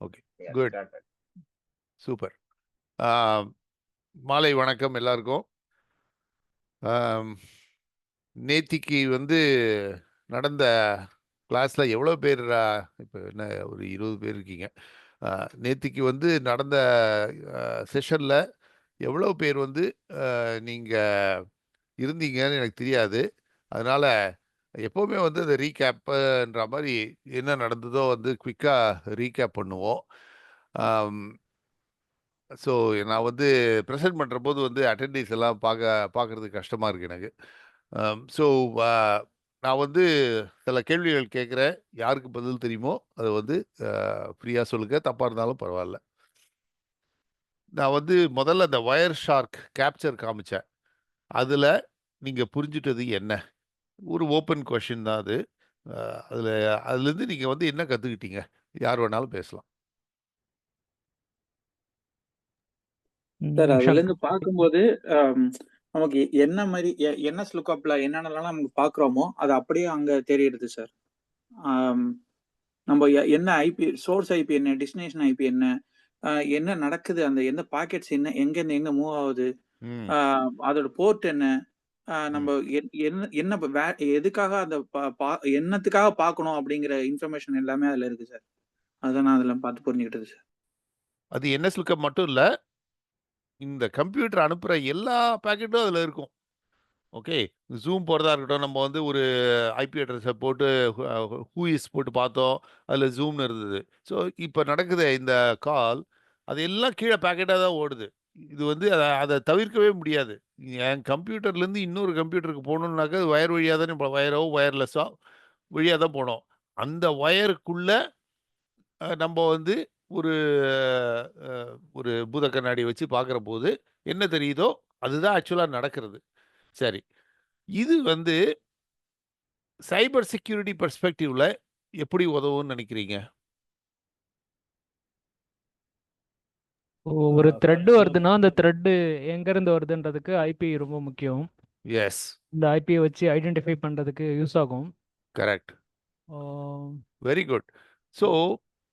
Okay, good, super. மாலை வணக்கம் எல்லாருக்கும். நேத்திக்கு நடந்த கிளாஸ்ல எவ்வளோ பேர், இப்போ என்ன ஒரு 20 பேர் இருக்கீங்க. நேத்திக்கு நடந்த செஷன்ல எவ்வளோ பேர் நீங்கள் இருந்தீங்கன்னு எனக்கு தெரியாது. அதனால எப்போவுமே அந்த ரீகேப்புன்ற மாதிரி என்ன நடந்ததோ குவிக்காக ரீகேப் பண்ணுவோம். ஸோ நான் ப்ரெசென்ட் பண்ணுறபோது அட்டெண்டன்ஸ் எல்லாம் பார்க்கறதுக்கு கஷ்டமாக இருக்குது எனக்கு. ஸோ நான் சில கேள்விகள் கேட்குறேன். யாருக்கு பதில் தெரியுமோ அதை ஃப்ரீயாக சொல்லுங்க, தப்பாக இருந்தாலும் பரவாயில்ல. நான் முதல்ல அந்த வயர் ஷார்க் கேப்சர் காமிச்சேன். அதில் நீங்கள் புரிஞ்சுட்டது என்ன? ஒரு ஓப்பன் கொஷின் தான் அது. அதுலேருந்து நீங்கள் என்ன கற்றுக்கிட்டீங்க? யார் வேணாலும் பேசலாம். சார், அதுலேருந்து பார்க்கும்போது நமக்கு என்ன மாரி என்எஸ் லுக்அப்ல என்னென்னலாம் நமக்கு பார்க்குறோமோ, அது அப்படியே அங்க தெரியுது சார். நம்ம என்ன ஐபி, சோர்ஸ் ஐபி என்ன, டெஸ்டினேஷன் ஐபி என்ன, என்ன நடக்குது, அந்த எந்த பாக்கெட்ஸ் என்ன, எங்கேருந்து எங்க மூவ் ஆகுது, அதோட போர்ட் என்ன, நம்ம என்ன எதுக்காக அந்த என்னத்துக்காக பார்க்கணும் அப்படிங்கிற இன்ஃபர்மேஷன் எல்லாமே அதுல இருக்கு சார். அதான் நான் அதில் பார்த்து புரிஞ்சுக்கிட்டது சார். அது என்எஸ் லுக்அப் மட்டும் இல்லை, இந்த கம்ப்யூட்டர் அனுப்புகிற எல்லா பேக்கெட்டும் அதில் இருக்கும். ஓகே, ஜூம் போகிறதா இருக்கட்டும், நம்ம ஒரு ஐபி அட்ரஸை போட்டு ஹூஇஸ் போட்டு பார்த்தோம், அதில் ஜூம்னு இருந்தது. ஸோ இப்போ நடக்குது இந்த கால், அது எல்லாம் கீழே பேக்கெட்டாக தான் ஓடுது. இது அதை தவிர்க்கவே முடியாது. என் கம்ப்யூட்டர்லேருந்து இன்னொரு கம்ப்யூட்டருக்கு போகணுன்னாக்கா வயர் வழியாக தானே, வயரோ வயர்லெஸ்ஸோ வழியாக தான் போனோம். அந்த வயருக்குள்ள நம்ம ஒரு ஒரு பூத கண்ணாடி வச்சு பார்க்குற போது என்ன தெரியுதோ அதுதான் ஆக்சுவலாக நடக்கிறது. சரி, இது சைபர் செக்யூரிட்டி பெர்ஸ்பெக்டிவ்ல எப்படி உதவும்னு நினைக்கிறீங்க? ஒரு த்ரெட் வருதுன்னா அந்த த்ரெட் எங்க இருந்து வருதுன்றதுக்கு ஐபி ரொம்ப முக்கியம். எஸ், இந்த ஐபியை வச்சு ஐடென்டிஃபை பண்றதுக்கு யூஸ் ஆகும். Correct, very good. ஸோ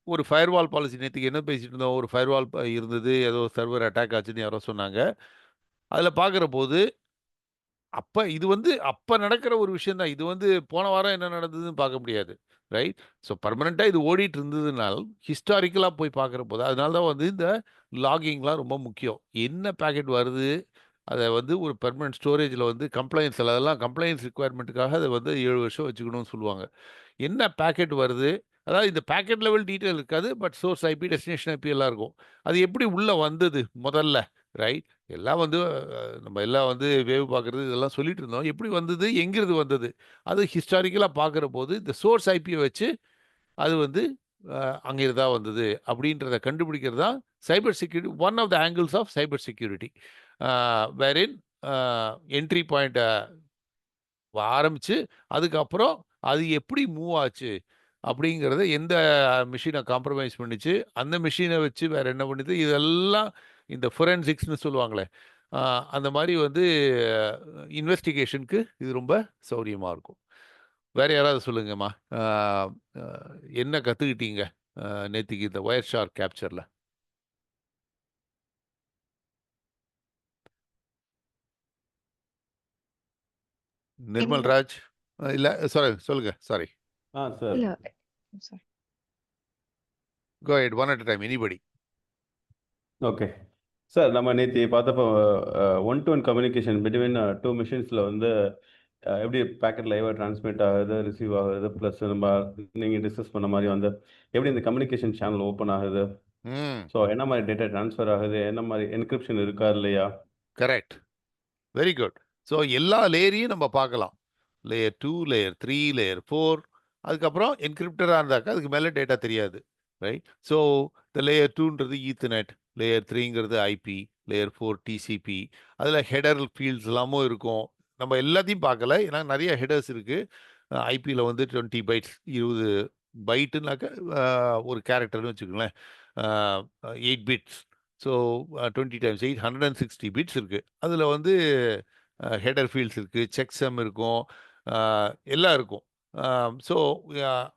ஒரு ஃபயர்வால் பாலிசி, நேற்றுக்கு என்ன பேசிட்டு இருந்தோம், ஒரு ஃபயர்வால் இருந்தது, ஏதோ சர்வர் அட்டாக் ஆச்சுன்னு யாரோ சொன்னாங்க. அதில் பார்க்குற போது அப்போ இது அப்போ நடக்கிற ஒரு விஷயம் தான். இது போன வாரம் என்ன நடந்ததுன்னு பார்க்க முடியாது, ரைட்? ஸோ பர்மனெண்ட்டாக இது ஓடிட்டு இருந்ததுனால ஹிஸ்டாரிக்கலாக போய் பார்க்குற போது, அதனால தான் இந்த லாகிங்லாம் ரொம்ப முக்கியம். என்ன பேக்கெட் வருது, அதை ஒரு பெர்மனன்ட் ஸ்டோரேஜில் கம்ப்ளைன்ஸ், அதெல்லாம் கம்ப்ளைன்ஸ் ரிக்குவயர்மெண்ட்டுக்காக அதை 7 வருஷம் வச்சுக்கணும்னு சொல்லுவாங்க. என்ன பேக்கெட் வருது, அதாவது இந்த பேக்கெட் லெவல் டீட்டெயில் இருக்காது, but source IP, destination IP எல்லாம் இருக்கும். அது எப்படி உள்ளே வந்தது முதல்ல, ரைட்? எல்லாம் நம்ம எல்லாம் வேவ் பார்க்குறது இதெல்லாம் சொல்லிட்டு இருந்தோம். எப்படி வந்தது, எங்கிருந்து வந்தது, அது ஹிஸ்டாரிக்கலாக பார்க்குற போது இந்த சோர்ஸ் ஐபியை வச்சு அது அங்கிருந்து தான் வந்தது அப்படின்றத கண்டுபிடிக்கிறது தான் cyber security. One of the angles of cyber security, wherein entry point ஆரம்பித்து அதுக்கப்புறம் அது எப்படி மூவ் ஆச்சு அப்படிங்கிறத, எந்த மிஷினை காம்ப்ரமைஸ் பண்ணிச்சு, அந்த மிஷினை வச்சு வேற என்ன பண்ணுது, இதெல்லாம் இந்த ஃபொரென்சிக்ஸ்னு சொல்லுவாங்களே, அந்த மாதிரி இன்வெஸ்டிகேஷனுக்கு இது ரொம்ப சௌரியமாக இருக்கும். வேற யாராவது சொல்லுங்கம்மா, என்ன கற்றுக்கிட்டீங்க நேற்றுக்கு இந்த வயர் ஷார்க் கேப்சரில்? நிர்மல் ராஜ், இல்லை சொல்லுங்க, sorry. Sir, Go ahead, one at a time, anybody. Okay sir, நம்ம நேற்று பார்த்தப்போ one to one communication between two மிஷின்ஸில் எப்படி பேக்கெட் லைவாக டிரான்ஸ்மிட் ஆகுது, ரிசீவ் ஆகுது, ப்ளஸ் நம்ம நீங்கள் டிஸ்கஸ் பண்ண மாதிரி எப்படி இந்த கம்யூனிகேஷன் சேனல் ஓப்பன் ஆகுது, ஸோ என்ன மாதிரி டேட்டா ட்ரான்ஸ்ஃபர் ஆகுது, என்ன மாதிரி என்கிரிப்ஷன் இருக்கா இல்லையா? Correct, very good. ஸோ எல்லா லேயரையும் நம்ம பார்க்கலாம். லேயர் 2, லேயர் 3, லேயர் 4, அதுக்கப்புறம் என்கிரிப்டராக இருந்தாக்கா அதுக்கு மேலே டேட்டா தெரியாது, ரைட்? ஸோ இந்த லேயர் 2ன்றது ஈத்தர்நெட், லேயர் 3ங்கிறது ஐபி, லேயர் 4 டிசிபி, அதில் ஹெடர் ஃபீல்ட்ஸ் எல்லாமும் இருக்கும். நம்ம எல்லாத்தையும் பார்க்கல, ஏன்னா நிறைய ஹெடர்ஸ் இருக்குது. ஐபியில் 20 பைட்ஸ், 20 பைட்டுனாக்கா ஒரு கேரக்டர்னு வச்சுக்கோங்களேன், 8 பிட்ஸ். ஸோ 20 × 8 160 பிட்ஸ் இருக்குது. அதில் ஹெடர் ஃபீல்ட்ஸ் இருக்குது, செக்ஸம் இருக்கும், எல்லாம் இருக்கும். ஸோ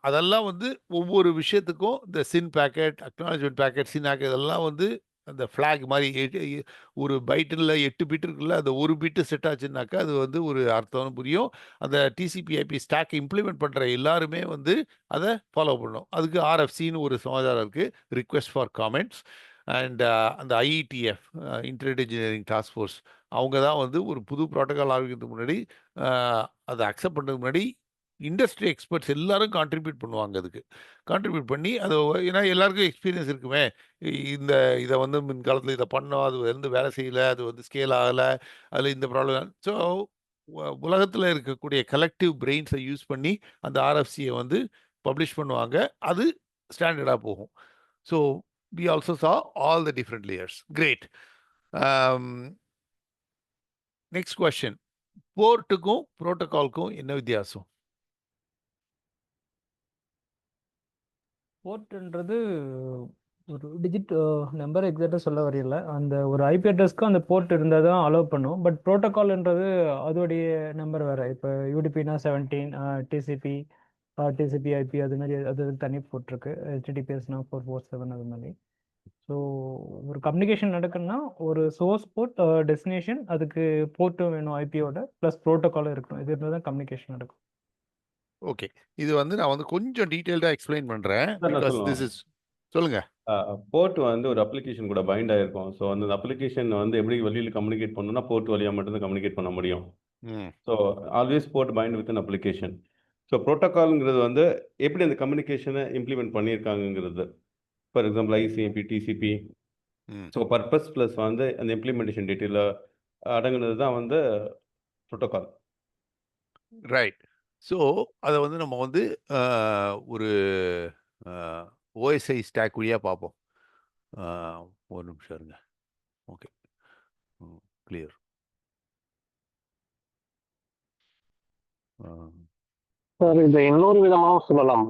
அதெல்லாம் வந்து ஒவ்வொரு விஷயத்துக்கும் இந்த சின் பேக்கெட், அக்னாலஜ்மெண்ட் பேக்கெட், சின் பேக்கெட் இதெல்லாம் வந்து அந்த ஃப்ளாக் மாதிரி ஒரு பைட்டில் 8 பிட் இருக்குல்ல, அந்த ஒரு பிட்டு செட் ஆச்சுன்னாக்கா அது வந்து ஒரு அர்த்தம்னு புரியும். அந்த டிசிபி/ஐபி ஸ்டாக் இம்ப்ளிமெண்ட் பண்ணுற எல்லாருமே வந்து அதை ஃபாலோ பண்ணணும். அதுக்கு ஆர்எஃப்சின்னு ஒரு சமாச்சாரம் இருக்குது, ரிக்வெஸ்ட் ஃபார் காமெண்ட்ஸ். அண்ட் அந்த IETF, internet engineering task force, அவங்க தான் வந்து ஒரு புது ப்ரோட்டோக்கால் ஆரம்பிக்கிறதுக்கு முன்னாடி அதை அக்செப்ட் பண்ணுறதுக்கு முன்னாடி இண்டஸ்ட்ரி எக்ஸ்பர்ட்ஸ் எல்லாரும் கான்ட்ரிபியூட் பண்ணுவாங்க. அதுக்கு கான்ட்ரிபியூட் பண்ணி அது ஏன்னா எல்லாருக்கும் எக்ஸ்பீரியன்ஸ் இருக்குமே, இந்த இதை வந்து முன்காலத்தில் இதை பண்ணோம், அது வந்து வேலை செய்யலை, அது வந்து ஸ்கேல் ஆகலை, அதில் இந்த ப்ராப்ளம். ஸோ உலகத்தில் இருக்கக்கூடிய கலெக்டிவ் பிரெயின்ஸை யூஸ் பண்ணி அந்த ஆர்எஃப்சியை வந்து பப்ளிஷ் பண்ணுவாங்க. அது ஸ்டாண்டர்டாக போகும். So we also saw all the different layers. Great. Next question. போர்ட்டுக்கும் புரோட்டோகால்க்கும் என்ன வித்தியாசம்? போர்ட்ன்றது ஒரு டிஜிட் நம்பர் எக்ஸாக்டாக சொல்ல வரையில, அந்த ஒரு ஐபி அட்ரஸ்க்கு அந்த போர்ட் இருந்தால் தான் அலோவ் பண்ணும். பட் ப்ரோட்டோகால்ன்றது அதோடைய நம்பர் வேறு. இப்போ யூடிபினா 17, டிசிபி டிசிபி ஐபி அது மாதிரி அது தனி போட்டிருக்கு. ஹெச்டிடிபிஎஸ்னா 447 அது மாதிரி. ஸோ ஒரு கம்யூனிகேஷன் நடக்குன்னா ஒரு சோர்ஸ் போர்ட், டெஸ்டினேஷன், அதுக்கு போர்ட்டும் வேணும் ஐபியோட, ப்ளஸ் ப்ரோட்டோகாலும் இருக்கணும். இது இருந்தால் தான் கம்யூனிகேஷன் நடக்கும். ஓகே, இது வந்து நான் வந்து கொஞ்சம் டீட்டெயில்டாக எக்ஸ்பிளைன் பண்ணுறேன். சார் நான் பிகாஸ் திஸ் சொல்லுவேன். இஸ் சொல்லுங்க. போர்ட் வந்து ஒரு அப்ளிகேஷன் கூட பைண்ட் ஆயிருக்கும். ஸோ அந்த அப்ளிகேஷன் வந்து எப்படி வெளியில் கம்யூனிகேட் பண்ணணும்னா போர்ட் வழியாக மட்டும்தான் கம்யூனிகேட் பண்ண முடியும். Hmm so always port bind with an application. So ப்ரோட்டோகால்ங்கிறது வந்து எப்படி அந்த கம்யூனிகேஷனை இம்ப்ளிமெண்ட் பண்ணியிருக்காங்கங்கிறது. For example ICMP, TCP. Hmm so purpose plus வந்து அந்த இம்ப்ளிமெண்டேஷன் டீட்டெயிலில் அடங்குனது தான் வந்து ப்ரோட்டோகால். ரைட். ஸோ அதை வந்து நம்ம வந்து ஒரு ஓஎஸ்ஐ ஸ்டாக் வழியாக பார்ப்போம். ஒரு நிமிஷம் இருங்க. Okay, clear. சார் இதை இன்னொரு விதமாகவும் சொல்லலாம்.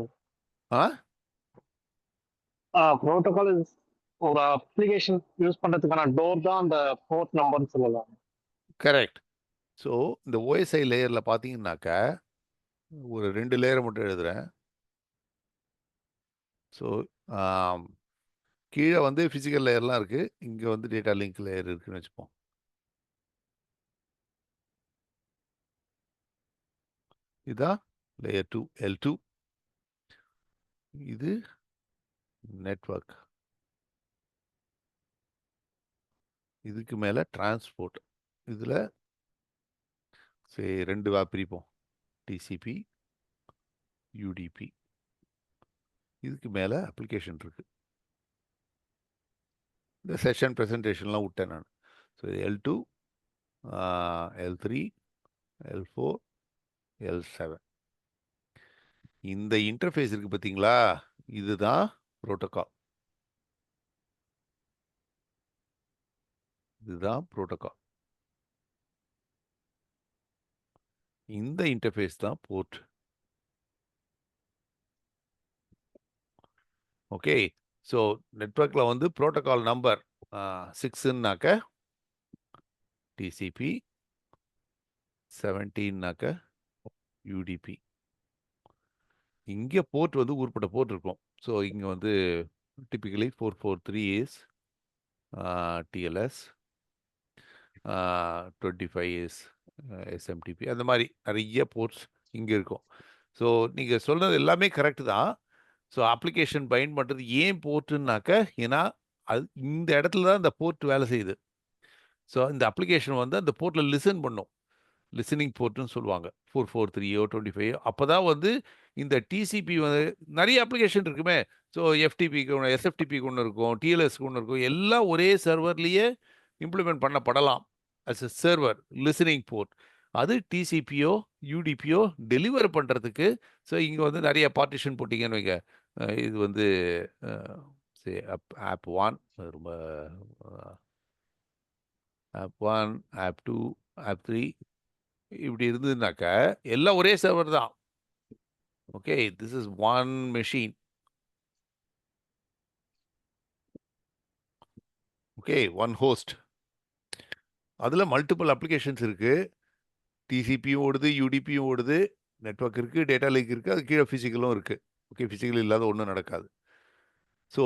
ப்ரோட்டோகால் ஒரு அப்ளிகேஷன் யூஸ் பண்றதுக்கான டோர் தான் அந்த போர்ட் நம்பர்னு சொல்லலாம். கரெக்ட். ஸோ இந்த ஓஎஸ்ஐ லேயரில் பார்த்தீங்கன்னாக்கா ஒரு 2 லேயரை மட்டும் எழுதுகிறேன். ஸோ கீழே வந்து ஃபிசிக்கல் லேயர்லாம் இருக்குது, இங்கே வந்து டேட்டா லிங்க் லேயர் இருக்குதுன்னு வச்சுப்போம். இதுதான் லேயர் 2, L2. இது நெட்வொர்க். இதுக்கு மேலே டிரான்ஸ்போர்ட். இதில் சரி 2 பிரிப்போம், டிசிபி, யூடிபி. இதுக்கு மேலே அப்ளிகேஷன் இருக்குது. இந்த செஷன் ப்ரெசன்டேஷன்லாம் விட்டேன் நான். So L2, L3, L4, L7. இந்த இன்டர்ஃபேஸ் இருக்குது பார்த்தீங்களா, இதுதான் ப்ரோட்டோகால். இதுதான் ப்ரோட்டோகால். இந்த இன்டர்ஃபேஸ் தான் போர்ட். ஓகே, ஸோ நெட்வொர்க்கில் வந்து ப்ரோட்டோகால் நம்பர் 6ன்னாக்க டிசிபி, 17ன்னாக்க யூடிபி. இங்கே போர்ட் வந்து ஊர்பட்ட போர்ட் இருக்கும். ஸோ இங்கே வந்து typically 443 is TLS, 25 is SMTP. அந்த மாதிரி நிறைய போர்ட்ஸ் இங்கே இருக்கும். ஸோ நீங்கள் சொன்னது எல்லாமே கரெக்டு தான். ஸோ அப்ளிகேஷன் பைண்ட் பண்ணுறது ஏன் போர்ட்டுன்னாக்க, ஏன்னா அது இந்த இடத்துல தான் இந்த போர்ட் வேலை செய்யுது. ஸோ இந்த அப்ளிகேஷன் வந்து அந்த போர்ட்டில் லிசன் பண்ணும். லிசனிங் போர்ட்டுன்னு சொல்லுவாங்க. 443 25. அப்போ தான் வந்து இந்த டிசிபி வந்து நிறைய அப்ளிகேஷன் இருக்குமே. ஸோ எஃப்டிபிக்கு ஒன்று, எஸ்எஃப்டிபிக்கு ஒன்று இருக்கும், டிஎல்எஸ்க்கு ஒன்று இருக்கும். எல்லாம் ஒரே சர்வர்லேயே இம்ப்ளிமெண்ட் பண்ணப்படலாம் as a server listening port. அது டிசிபியோ யூடிபியோ டெலிவர் பண்ணுறதுக்கு. ஸோ இங்கே வந்து நிறைய பார்ட்டிஷன் போட்டிங்கன்னு வைங்க. இது வந்து ஆப் 1 ரொம்ப ஆப் 1, ஆப் 2, ஆப் 3 இப்படி இருந்ததுனாக்கா எல்லாம் ஒரே சர்வர் தான். Okay, this is one machine. Okay, one host. அதில் மல்டிபிள் அப்ளிகேஷன்ஸ் இருக்குது. டிசிபியும் ஓடுது, யூடிபியும் ஓடுது, நெட்வொர்க் இருக்குது, டேட்டா லிங்க் இருக்குது, அது கீழே ஃபிசிக்கலும் இருக்குது. ஓகே, ஃபிசிக்கல் இல்லாத ஒன்றும் நடக்காது. ஸோ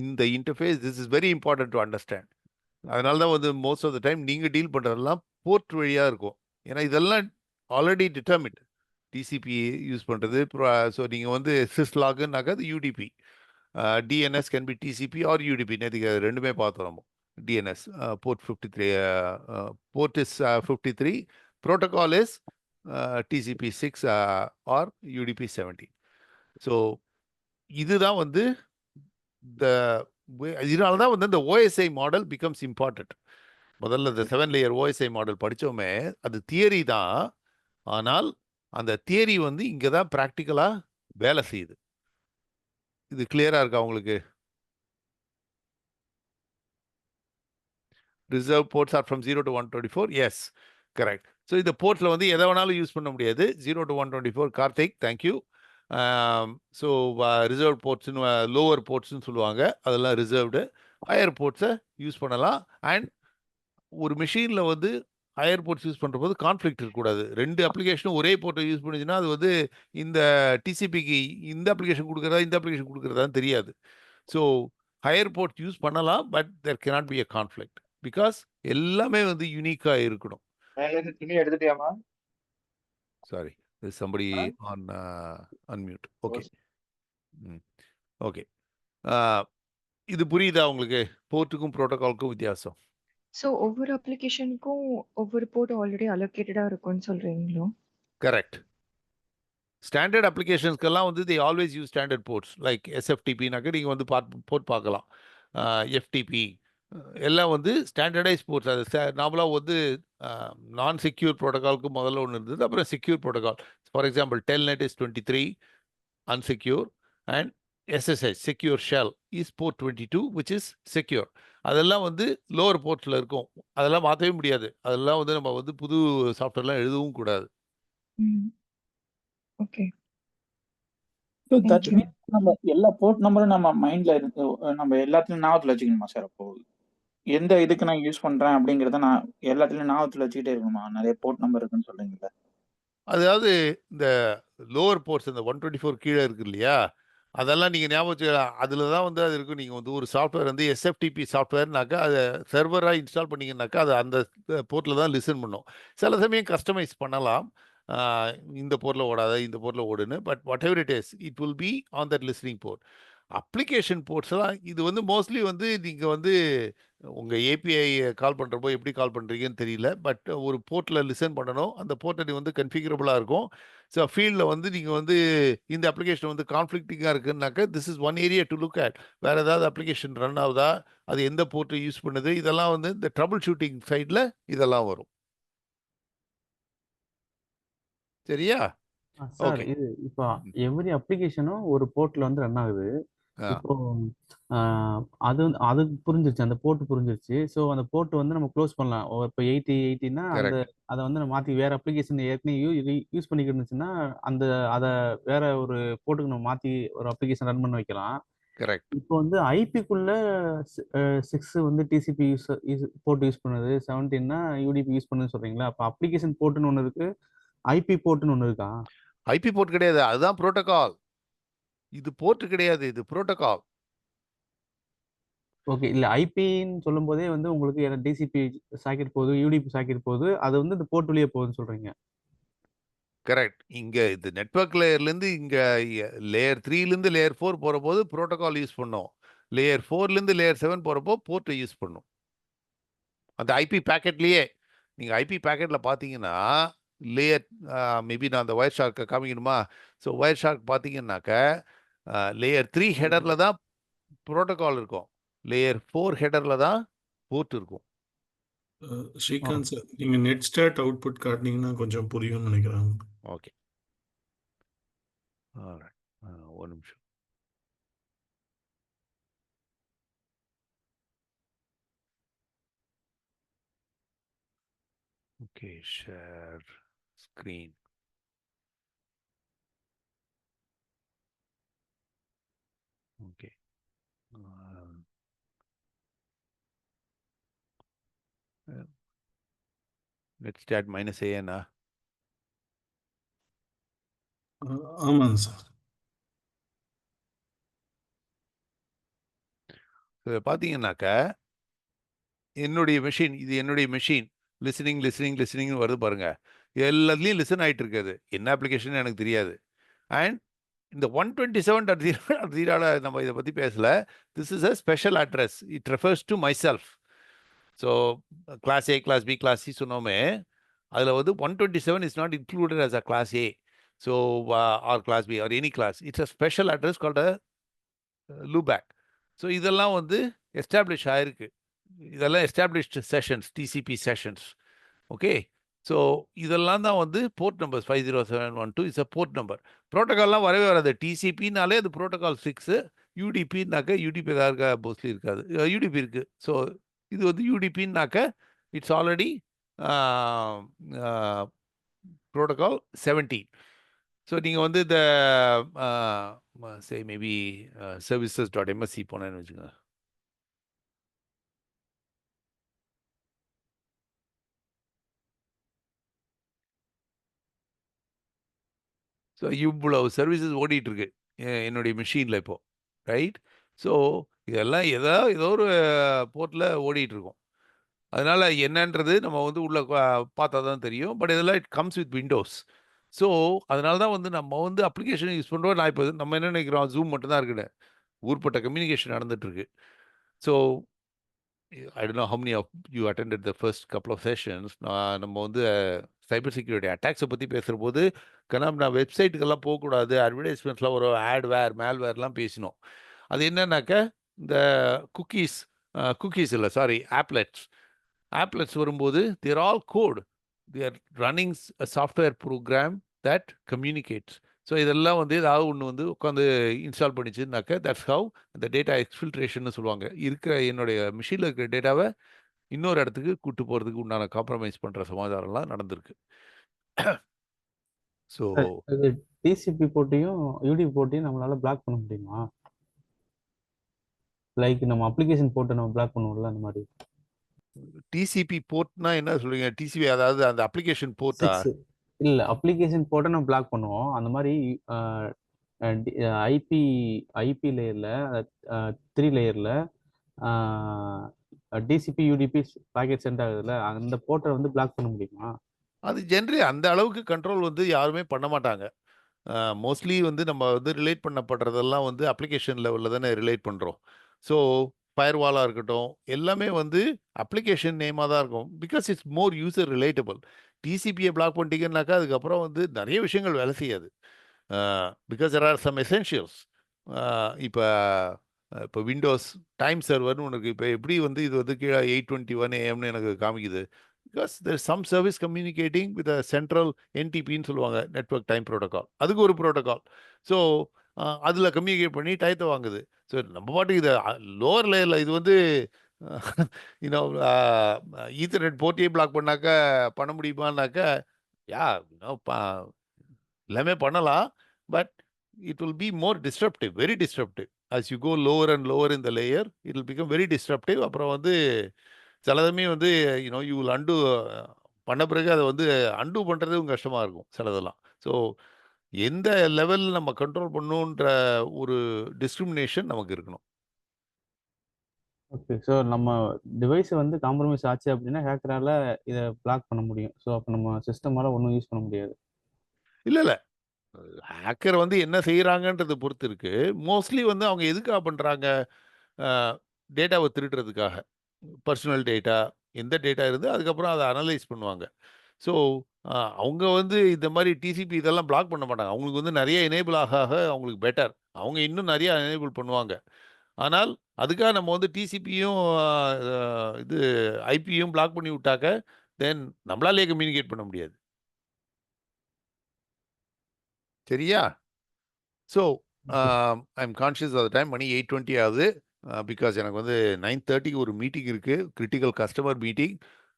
இந்த interface this is very important to understand. அதனால தான் வந்து மோஸ்ட் ஆஃப் த டைம் நீங்கள் டீல் பண்ணுறதெல்லாம் போர்ட் வழியாக இருக்கும். ஏன்னா இதெல்லாம் ஆல்ரெடி டிட்டர்மிண்ட். டிசிபி யூஸ் பண்ணுறது. ஸோ நீங்கள் வந்து சிஸ்லாகுன்னாக்கா அது UDP. DNS can be TCP or UDP. நேற்றுக்கு ரெண்டுமே பார்த்தோம் நம்ம. DNS port 53, port is 53, protocol is TCP 6 or UDP 17. So இதுதான் வந்து இதனால தான் வந்து இந்த ஓஎஸ்ஐ மாடல் பிகம்ஸ் இம்பார்ட்டன்ட். முதல்ல இந்த 7 லேயர் ஓஎஸ்ஐ மாடல் படித்தோமே, அது தியரி தான். ஆனால் அந்த தியரி வந்து இங்கே தான் ப்ராக்டிக்கலாக வேலை செய்யுது. இது கிளியராக இருக்கா உங்களுக்கு? Reserve ports are from 0 to 124. Yes, correct. So இந்த போர்ட்ஸில் வந்து எதை வேணாலும் யூஸ் பண்ண முடியாது. 0 to 124. Karthik, thank you. So reserve போர்ட்ஸ்னு, லோவர் போர்ட்ஸ்னு சொல்லுவாங்க, அதெல்லாம் ரிசர்வ்டு. ஹையர் போர்ட்ஸை யூஸ் பண்ணலாம். அண்ட் ஒரு மிஷினில் வந்து ஹையர் போர்ட்ஸ் யூஸ் பண்ணுற போது கான்ஃப்ளிக்ட் இருக்கக்கூடாது. 2 அப்ளிகேஷனும் ஒரே போர்ட்டை யூஸ் பண்ணிச்சுன்னா அது வந்து இந்த டிசிபிக்கு இந்த அப்ளிகேஷன் கொடுக்குறதா இந்த அப்ளிகேஷன் கொடுக்குறதான்னு தெரியாது. ஸோ ஹையர் போர்ட் யூஸ் பண்ணலாம், but there cannot be a conflict because எல்லாமே வந்து யூனிக்காக இருக்கணும். துணி எடுத்துட்டியாமா? Sorry, somebody on unmute. Okay, okay. இது புரியுதா உங்களுக்கு? போர்ட்டுக்கும் ப்ரோட்டோகாலுக்கும் வித்தியாசம். ஸோ ஒவ்வொரு அப்ளிகேஷனுக்கும் ஒவ்வொரு போர்ட் ஆல்ரெடி அலோகேட்டடா இருக்கும்னு சொல்றீங்களோ? கரெக்ட். ஸ்டாண்டர்ட் அப்ளிகேஷன்ஸ்க்கெல்லாம் வந்து they always use standard ports like SFTPனாக்க நீங்கள் வந்து போர்ட் பார்க்கலாம். FTP எல்லாம் வந்து ஸ்டாண்டர்டைஸ் போர்ட்ஸ். அது நார்மலாக வந்து நான் செக்யூர் ப்ரோட்டோகாலுக்கு முதல்ல ஒன்று இருந்தது, அப்புறம் secure protocol. For example Telnet is 23 unsecure and SSH secure shell is port 22 which is secure. அதெல்லாம் வந்து லோவர் போர்ட்ஸில் இருக்கும். அதெல்லாம் மாற்றவே முடியாது. அதெல்லாம் வந்து நம்ம வந்து புது சாஃப்ட்வேர்லாம் எழுதவும் கூடாது. ஓகே. ஸோ தட் மீன்ஸ் நம்ம எல்லா போர்ட் நம்பரும் நம்ம மைண்ட்ல இருக்கு, நம்ம எல்லாத்துலயும் ஞாபகத்துல வச்சுக்கணுமா சார்? அப்போ எந்த இதுக்கு நான் யூஸ் பண்றேன் அப்படிங்கறத நான் எல்லாத்துலயும் ஞாபகத்துல வச்சுக்கிட்டே இருக்கணுமா? நிறைய போர்ட் நம்பர் இருக்குன்னு சொல்றீங்கல்ல. அதாவது இந்த லோவர் போர்ட்ஸ் இந்த 124 கீழே இருக்கு இல்லையா, அதெல்லாம் நீங்கள் ஞாபகம் வச்சுக்கலாம். அதில் தான் வந்து அது இருக்கும். நீங்கள் வந்து ஒரு சாஃப்ட்வேர் வந்து எஸ்எஃப்டிபி சாஃப்ட்வேர்னாக்கா அதை சர்வராக இன்ஸ்டால் பண்ணிங்கனாக்கா அது அந்த போர்ட்டில் தான் லிசன் பண்ணும். சில சமயம் கஸ்டமைஸ் பண்ணலாம். இந்த போர்ட்டில் ஓடாத, இந்த போர்ட்டில் ஓடுன்னு. But whatever it is, it will be on that listening port. Application போர்ட்ஸ்லாம் இது வந்து மோஸ்ட்லி வந்து நீங்கள் வந்து உங்கள் ஏபிஐ கால் பண்ணுறப்போ எப்படி கால் பண்ணுறீங்கன்னு தெரியல. பட் ஒரு போர்ட்டில் லிசன் பண்ணணும். அந்த போர்ட்டை வந்து கன்ஃபிகரபுளாக இருக்கும். ஸோ ஃபீல்டில் வந்து நீங்கள் வந்து இந்த அப்ளிகேஷன் வந்து கான்ஃப்ளிக்டிங்காக இருக்குன்னாக்க this is one area to look at. வேறு ஏதாவது அப்ளிகேஷன் ரன் ஆகுதா, அது எந்த போர்ட்டை யூஸ் பண்ணுது, இதெல்லாம் வந்து இந்த ட்ரபிள் ஷூட்டிங் சைடில் இதெல்லாம் வரும். சரியா? Sir okay. இது இப்போ எவ்ரி அப்ளிகேஷனும் ஒரு போர்ட்ல வந்து ரன் ஆகுது. இப்போ அது புரிஞ்சிருச்சு, அந்த போர்ட் புரிஞ்சிருச்சு. ஸோ அந்த போர்ட் வந்து நம்ம க்ளோஸ் பண்ணலாம். இப்போ 80னா அந்த அதை வந்து நம்ம மாற்றி வேற அப்ளிகேஷன் ஏற்கனவே யூஸ் பண்ணிக்கிட்டு இருந்துச்சுன்னா அதை வேற ஒரு போர்ட்டுக்கு நம்ம மாற்றி ஒரு அப்ளிகேஷன் ரன் பண்ண வைக்கலாம். கரெக்ட். இப்போ வந்து ஐபிக்குள்ள 6 வந்து டிசிபி போர்ட் யூஸ் பண்ணுது, 17னா யூடிபி யூஸ் பண்ணுன்னு சொல்றீங்களா? அப்போ அப்ளிகேஷன் போர்ட்டுன்னு ஒன்று இருக்கு, ஐபி போர்ட்னு ஒன்று இருக்கா? ஐபி போர்ட் கிடையாது, அதுதான் புரோட்டோகால். இது போர்ட் கிடையாது, இது புரோட்டோகால். ஓகே. இல்ல ஐபின்னு சொல்லும்போதே வந்து உங்களுக்கு டிசிபி சாக்கெட் போகுது, யூடிபி சாக்கெட் போகுது, அது வந்து இந்த போர்ட் வழியா போகுதுன்னு சொல்றீங்க. கரெக்ட். இங்க இது நெட்வொர்க் லேயர்லேருந்து இங்க லேயர் 3லேருந்து லேயர் 4 போகிற போது புரோட்டோகால் யூஸ் பண்ணோம். லேயர் 4லேருந்து லேயர் 7 போகிறப்போ போர்ட்டை யூஸ் பண்ணும். அந்த ஐபி பேக்கெட்லேயே நீங்கள் ஐபி பேக்கெட்டில் பார்த்தீங்கன்னா லேயர் மேபி நான் அந்த ஒயர் ஷார்க்கை காமிக்கணுமா? ஸோ ஒயர் ஷார்க் பார்த்தீங்கன்னாக்க லேயர் 3 ஹெடரில் தான் புரோட்டோகால் இருக்கும், லேயர் 4 ஹெடரில் தான் போர்ட் இருக்கும். ஸ்ரீகாந்த் சார், நீங்கள் நெட் ஸ்டார்ட் அவுட்புட் காட்டினீங்கன்னா கொஞ்சம் புரியும்னு நினைக்கிறேன். ஓகே, ஒரு நிமிஷம். Okay, share screen. Okay. Let's start -a. ஆமாங்க சார். பார்த்தீங்கன்னாக்க என்னுடைய மெஷின் இது என்னுடைய மெஷின் லிசனிங் வருது பாருங்க. எல்லாத்துலேயும் லிசன் ஆகிட்டு இருக்காது. என்ன அப்ளிகேஷன் எனக்கு தெரியாது. அண்ட் இந்த 127.0.0 நம்ம இதை பற்றி பேசல. This is a special address. It refers to myself. So class A, class B, class C சொன்னோமே, அதில் வந்து 127 is not included as a class A. So or class B or any class. It's a special address called a loopback. So இதெல்லாம் வந்து establish ஆயிருக்கு. இதெல்லாம் established sessions, TCP sessions. Okay, so இதெல்லாம் தான் வந்து port numbers. 50712 is a port number. ப்ரோட்டோகால்லாம் வரவே வராது. டிசிபின்னாலே அது ப்ரோட்டோகால் 6. யூடிபின்னாக்க யூடிபி ஏதாவது மோஸ்ட்லி இருக்காது. யூடிபி இருக்குது. ஸோ இது வந்து யூடிபின்னாக்க இட்ஸ் ஆல்ரெடி ப்ரோட்டோகால் 17. ஸோ நீங்கள் வந்து இந்த சே மேபி services.msc போனேன்னு வச்சுக்கோங்க. ஸோ இவ்வளவு சர்வீசஸ் ஓடிட்டு இருக்கு என்னுடைய மிஷினில் இப்போ, ரைட்? ஸோ இதெல்லாம் ஏதோ ஒரு போர்ட்டில் ஓடிட்டு இருக்கும். அதனால என்னன்றது நம்ம வந்து உள்ள பார்த்தா தான் தெரியும். பட் இதெல்லாம் it comes with Windows. So அதனால தான் வந்து நம்ம வந்து அப்ளிகேஷன் யூஸ் பண்ணுறோம். நான் இப்போ நம்ம என்ன நினைக்கிறோம், ஜூம் மட்டும் தான் இருக்குன்னு. ஊர்பட்ட கம்யூனிகேஷன் நடந்துட்டு இருக்கு. So I don't know how many of you attended the first couple of sessions. நம்ம வந்து சைபர் செக்யூரிட்டி அட்டாக்ஸை பற்றி பேசுகிற போது நான் வெப்சைட்டுக்கெல்லாம் போகக்கூடாது, அட்வர்டைஸ்மெண்ட்ஸ்லாம் ஒரு ஆட்வேர் மேல்வேர்லாம் பேசினோம். அது என்னன்னாக்க இந்த குக்கீஸ் இல்லை, சாரி, ஆப்லெட்ஸ் வரும்போது there all code. There running a software program that communicates. So இதெல்லாம் வந்து ஏதாவது ஒன்று வந்து உட்காந்து இன்ஸ்டால் பண்ணிச்சுன்னாக்க தட்ஸ் ஹவ் அந்த டேட்டா எக்ஸ்ஃபில்ட்ரேஷன் சொல்லுவாங்க. இருக்கிற என்னுடைய மிஷினில் இருக்கிற டேட்டாவை இன்னொரு இடத்துக்கு கூட்டு போகிறதுக்கு உண்டான காம்ப்ரமைஸ் பண்ணுற சமாச்சாரம்லாம் நடந்திருக்கு. ஸோ டிசிபி போட்டியும் யூடிபி போட்டியும் நம்மளால பிளாக் பண்ண முடியுமா? லைக் நம்ம அப்ளிகேஷன் போட்டு நம்ம பிளாக் பண்ணுவோம்ல, அந்த மாதிரி. டிசிபி போர்ட்னா என்ன சொல்றீங்க? டிசிபி அதாவது அந்த அப்ளிகேஷன் போர்ட்டா? இல்ல, அப்ளிகேஷன் போட்டு நம்ம பிளாக் பண்ணுவோம். அந்த மாதிரி ஐபி லேயர்ல 3 லேயர்ல டிசிபி யூடிபி பாக்கெட் சென்ட் ஆகுதுல்ல, அந்த போர்ட்டை வந்து பிளாக் பண்ண முடியுமா? அது ஜென்ரலி அந்த அளவுக்கு கண்ட்ரோல் வந்து யாருமே பண்ண மாட்டாங்க. மோஸ்ட்லி வந்து நம்ம வந்து ரிலேட் பண்ணப்படுறதெல்லாம் வந்து அப்ளிகேஷன் லெவலில் தானே ரிலேட் பண்ணுறோம். ஸோ ஃபயர்வாலாக இருக்கட்டும், எல்லாமே வந்து அப்ளிகேஷன் நேமாக தான் இருக்கும். Because it's more user relatable. டிசிபியை பிளாக் பண்ணிட்டீங்கன்னாக்கா அதுக்கப்புறம் வந்து நிறைய விஷயங்கள் வேலை செய்யாது. Because there are some essentials. இப்போ விண்டோஸ் டைம் சர்வர்னு ஒன்று இருக்குது. இப்போ எப்படி வந்து இது வந்து கீழே 8:21 AM எனக்கு காமிக்குது? Because there some service communicating with central என்டிபின்னு சொல்லுவாங்க, நெட்வொர்க் டைம் ப்ரோட்டோகால். அதுக்கு ஒரு ப்ரோட்டோகால். ஸோ அதில் கம்யூனிகேட் பண்ணி டயத்தை வாங்குது. ஸோ நம்ம பாட்டுக்கு இதை லோவர் லேயரில் இது வந்து இன்னும் ஈத்தர்நெட் போர்ட்டையே பிளாக் பண்ணாக்கா பண்ண முடியுமான்னாக்கா யா எல்லாமே பண்ணலாம். But it will be more disruptive, very disruptive. As you go lower and lower in the layer, it will become very disruptive. அப்புறம் வந்து சிலதுமே வந்து you will undo பண்ண பிறகு அதை வந்து அண்டு பண்ணுறதும் கஷ்டமாக இருக்கும் சிலதெல்லாம். ஸோ எந்த லெவலில் நம்ம கண்ட்ரோல் பண்ணணுன்ற ஒரு டிஸ்கிரிமினேஷன் நமக்கு இருக்கணும். ஓகே, ஸோ நம்ம டிவைஸை வந்து காம்ப்ரமைஸ் ஆச்சு அப்படின்னா ஹேக்கரால் இதை பிளாக் பண்ண முடியும். ஸோ அப்போ நம்ம சிஸ்டமால் ஒன்றும் யூஸ் பண்ண முடியாது. இல்லை ஹேக்கர் வந்து என்ன செய்கிறாங்கன்றதை பொறுத்து இருக்கு. மோஸ்ட்லி வந்து அவங்க எதுக்காக பண்ணுறாங்க? டேட்டாவை திருடுறதுக்காக. பர்சனல் டேட்டா, எந்த டேட்டா இருந்து அதுக்கப்புறம் அதை அனலைஸ் பண்ணுவாங்க. ஸோ அவங்க வந்து இந்த மாதிரி டிசிபி இதெல்லாம் பிளாக் பண்ண மாட்டாங்க. அவங்களுக்கு வந்து நிறைய எனேபிள் ஆக அவங்களுக்கு பெட்டர். அவங்க இன்னும் நிறைய எனேபிள் பண்ணுவாங்க. ஆனால் அதுக்காக நம்ம வந்து டிசிபியும் இது ஐபியும் பிளாக் பண்ணி விட்டாக்க தென் நம்மளாலே கம்யூனிகேட் பண்ண முடியாது. சரியா? So I am conscious of the time. மணி 8:20 ஆகுது. பிகாஸ் எனக்கு வந்து 9:30க்கு ஒரு மீட்டிங் இருக்குது, கிரிட்டிக்கல் கஸ்டமர் மீட்டிங்.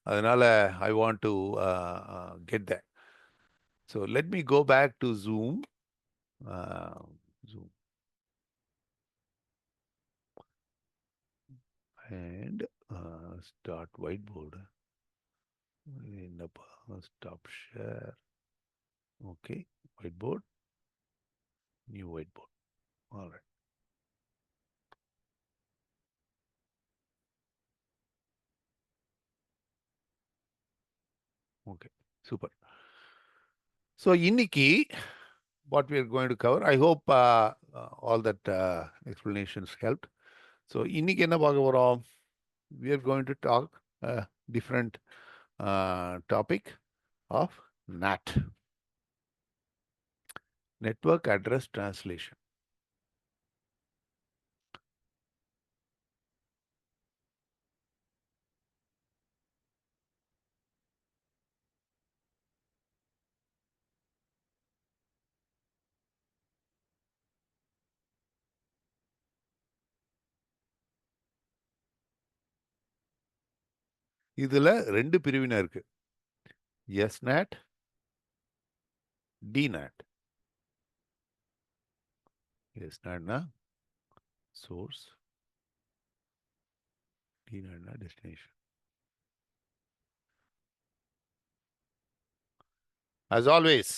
அதனால் I want to get that. So let me go back to Zoom. And start whiteboard. Stop share. Okay, whiteboard. New whiteboard. All right. Okay, super. So, இன்னைக்கு what we are going to cover, I hope all that explanations helped. So, இன்னைக்கு என்ன பார்க்க போறோம்? We are going to talk a different topic of NAT, Network Address Translation. இதுல ரெண்டு பிரிவினை இருக்கு. SNAT, DNAT. SNAT-னா source, DNAT-னா destination. As always,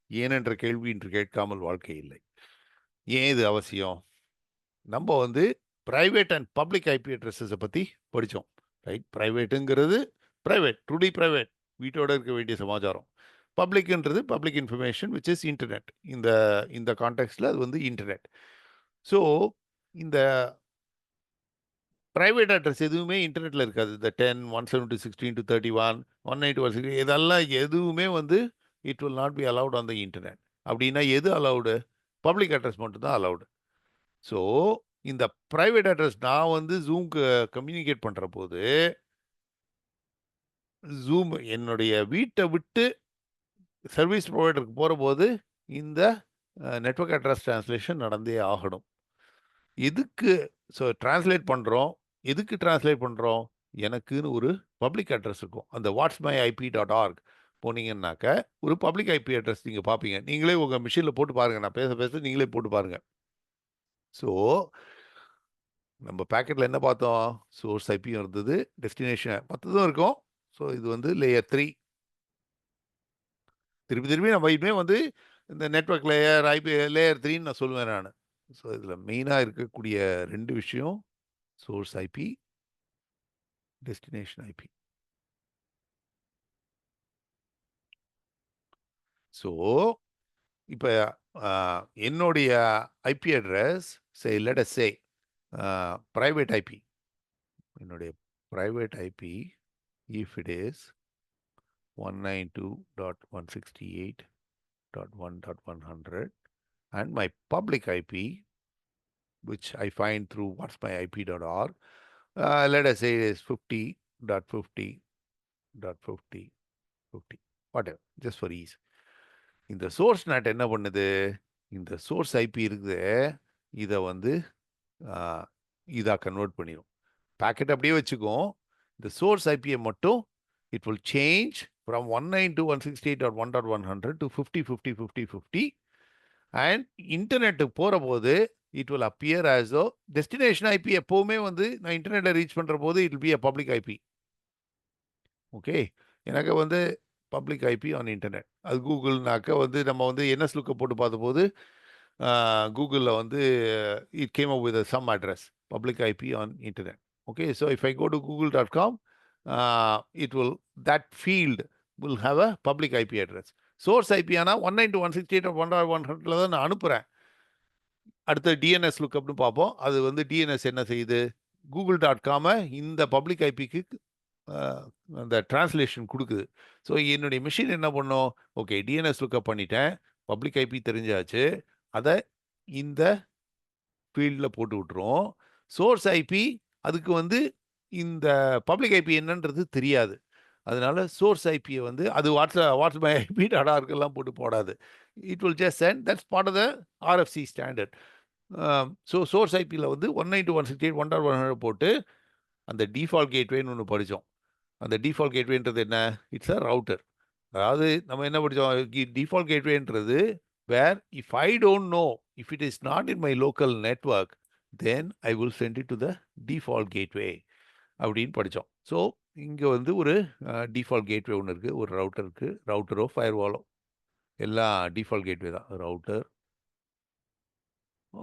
ஏன் என்ற கேள்வி இன்று கேட்காமல் வாழ்க்கை இல்லை. ஏன் இது அவசியம்? நம்ம வந்து பிரைவேட் அண்ட் பப்ளிக் ஐபி அட்ரஸஸை பற்றி படித்தோம், ரைட்? ப்ரைவேட்டுங்கிறது ப்ரைவேட், ட்ரூலி ப்ரைவேட், வீட்டோட இருக்க வேண்டிய சமாச்சாரம். பப்ளிக்ன்றது public information which is internet. இந்த கான்டெக்ஸ்டில் அது வந்து இன்டர்நெட். ஸோ இந்த ப்ரைவேட் அட்ரஸ் எதுவுமே இன்டர்நெட்டில் இருக்காது. இந்த 10, 172.16.31, 192.168 இதெல்லாம் எதுவுமே வந்து it will not be allowed on the internet. அப்படின்னா எது அலவுடு? பப்ளிக் அட்ரஸ் மட்டும்தான் அலவுடு. ஸோ இந்த ப்ரைவேட் அட்ரஸ் நான் வந்து ஜூம்க்கு கம்யூனிகேட் பண்ணுற போது ஜூம் என்னுடைய வீட்டை விட்டு சர்வீஸ் ப்ரொவைடருக்கு போகிற போது இந்த நெட்வொர்க் அட்ரஸ் டிரான்ஸ்லேஷன் நடந்தே ஆகணும். எதுக்கு டிரான்ஸ்லேட் பண்ணுறோம்? எதுக்கு டிரான்ஸ்லேட் பண்ணுறோம்? எனக்குன்னு ஒரு பப்ளிக் அட்ரஸ் இருக்கும். அந்த whatsmyip.org போனீங்கன்னாக்க ஒரு பப்ளிக் ஐபி அட்ரஸ் நீங்கள் பார்ப்பீங்க. நீங்களே உங்கள் மிஷினில் போட்டு பாருங்கள். நான் பேச நீங்களே போட்டு பாருங்கள். ஸோ நம்ம பேக்கெட்டில் என்ன பார்த்தோம்? சோர்ஸ் ஐபியும் இருந்தது, டெஸ்டினேஷன் மற்றதும் இருக்கும். ஸோ இது வந்து லேயர் 3. திருப்பி நம்ம இனிமே வந்து இந்த நெட்வொர்க் லேயர் லேயர் 3ன்னு நான் சொல்லுவேன் நான். ஸோ இதில் மெயினாக இருக்கக்கூடிய ரெண்டு விஷயம் source IP, destination IP. So இப்போ என்னுடைய IP address let us say private IP. என்னுடைய private IP if it is 192.168.1.100 and my public IP which I find through whatsmyip.org, let us say it is 50.50.50.50, whatever, just for ease. இந்த source not என்ன பண்ணுது? இந்த source IP இருக்குது, இதை வந்து இதாக convert பண்ணிடும். பேக்கெட் அப்படியே வச்சுக்கும். இந்த சோர்ஸ் ஐபியை மட்டும் it will change from 192.168.1.100 to 50.50.50.50 and இன்டர்நெட்டுக்கு போகிற போது it will appear as though destination IP. எப்போவுமே வந்து நான் இன்டர்நெட்டை ரீச் பண்ணுற போது it will be a public IP. Okay, எனக்கு வந்து பப்ளிக் ஐபி ஆன் இன்டர்நெட். அது கூகுள்னாக்க வந்து நம்ம வந்து என்எஸ் லுக்கை போட்டு பார்த்தபோது கூகுளில் வந்து it came up with some address public IP on internet. Okay, so if I go to google.com, it will that field will have a public IP address. Source IP ஆனால் 192.168.1.100 தான் நான் அனுப்புகிறேன். அடுத்த டிஎன்எஸ் லுக்கப்னு பார்ப்போம். அது வந்து டிஎன்எஸ் என்ன செய்யுது? google.com இந்த பப்ளிக் ஐபிக்கு அந்த டிரான்ஸ்லேஷன் கொடுக்குது. ஸோ என்னுடைய மிஷின் என்ன பண்ணும்? ஓகே, டிஎன்எஸ் லுக்கப் பண்ணிட்டேன், பப்ளிக் ஐபி தெரிஞ்சாச்சு, அதை இந்த ஃபீல்டில் போட்டு விட்டுரும். சோர்ஸ் ஐபி அதுக்கு வந்து இந்த பப்ளிக் ஐபி என்னன்றது தெரியாது. அதனால சோர்ஸ் ஐபியை வந்து அது whatsmyip.org போட்டு போடாது. It will just send that's part of the RFC standard. So source ஐபியில் வந்து 192.168.1.100 போட்டு அந்த டிஃபால்ட் கேட்வேன்னு ஒன்று படித்தோம். அந்த டிஃபால்ட் கேட்வேன்றது என்ன? It's a router. அதாவது நம்ம என்ன படித்தோம்? டிஃபால்ட் கேட்வேன்றது where if I don't know if it is not in my local network then I will send it to the default gateway அப்படின்னு படித்தோம். ஸோ இங்கே வந்து ஒரு டிஃபால்ட் கேட்வே ஒன்று இருக்குது, ஒரு ரவுட்டர் இருக்குது. ரவுட்டரோ ஃபயர்வாலோ எல்லாம் டிஃபால்ட் கேட்வே தான். Router,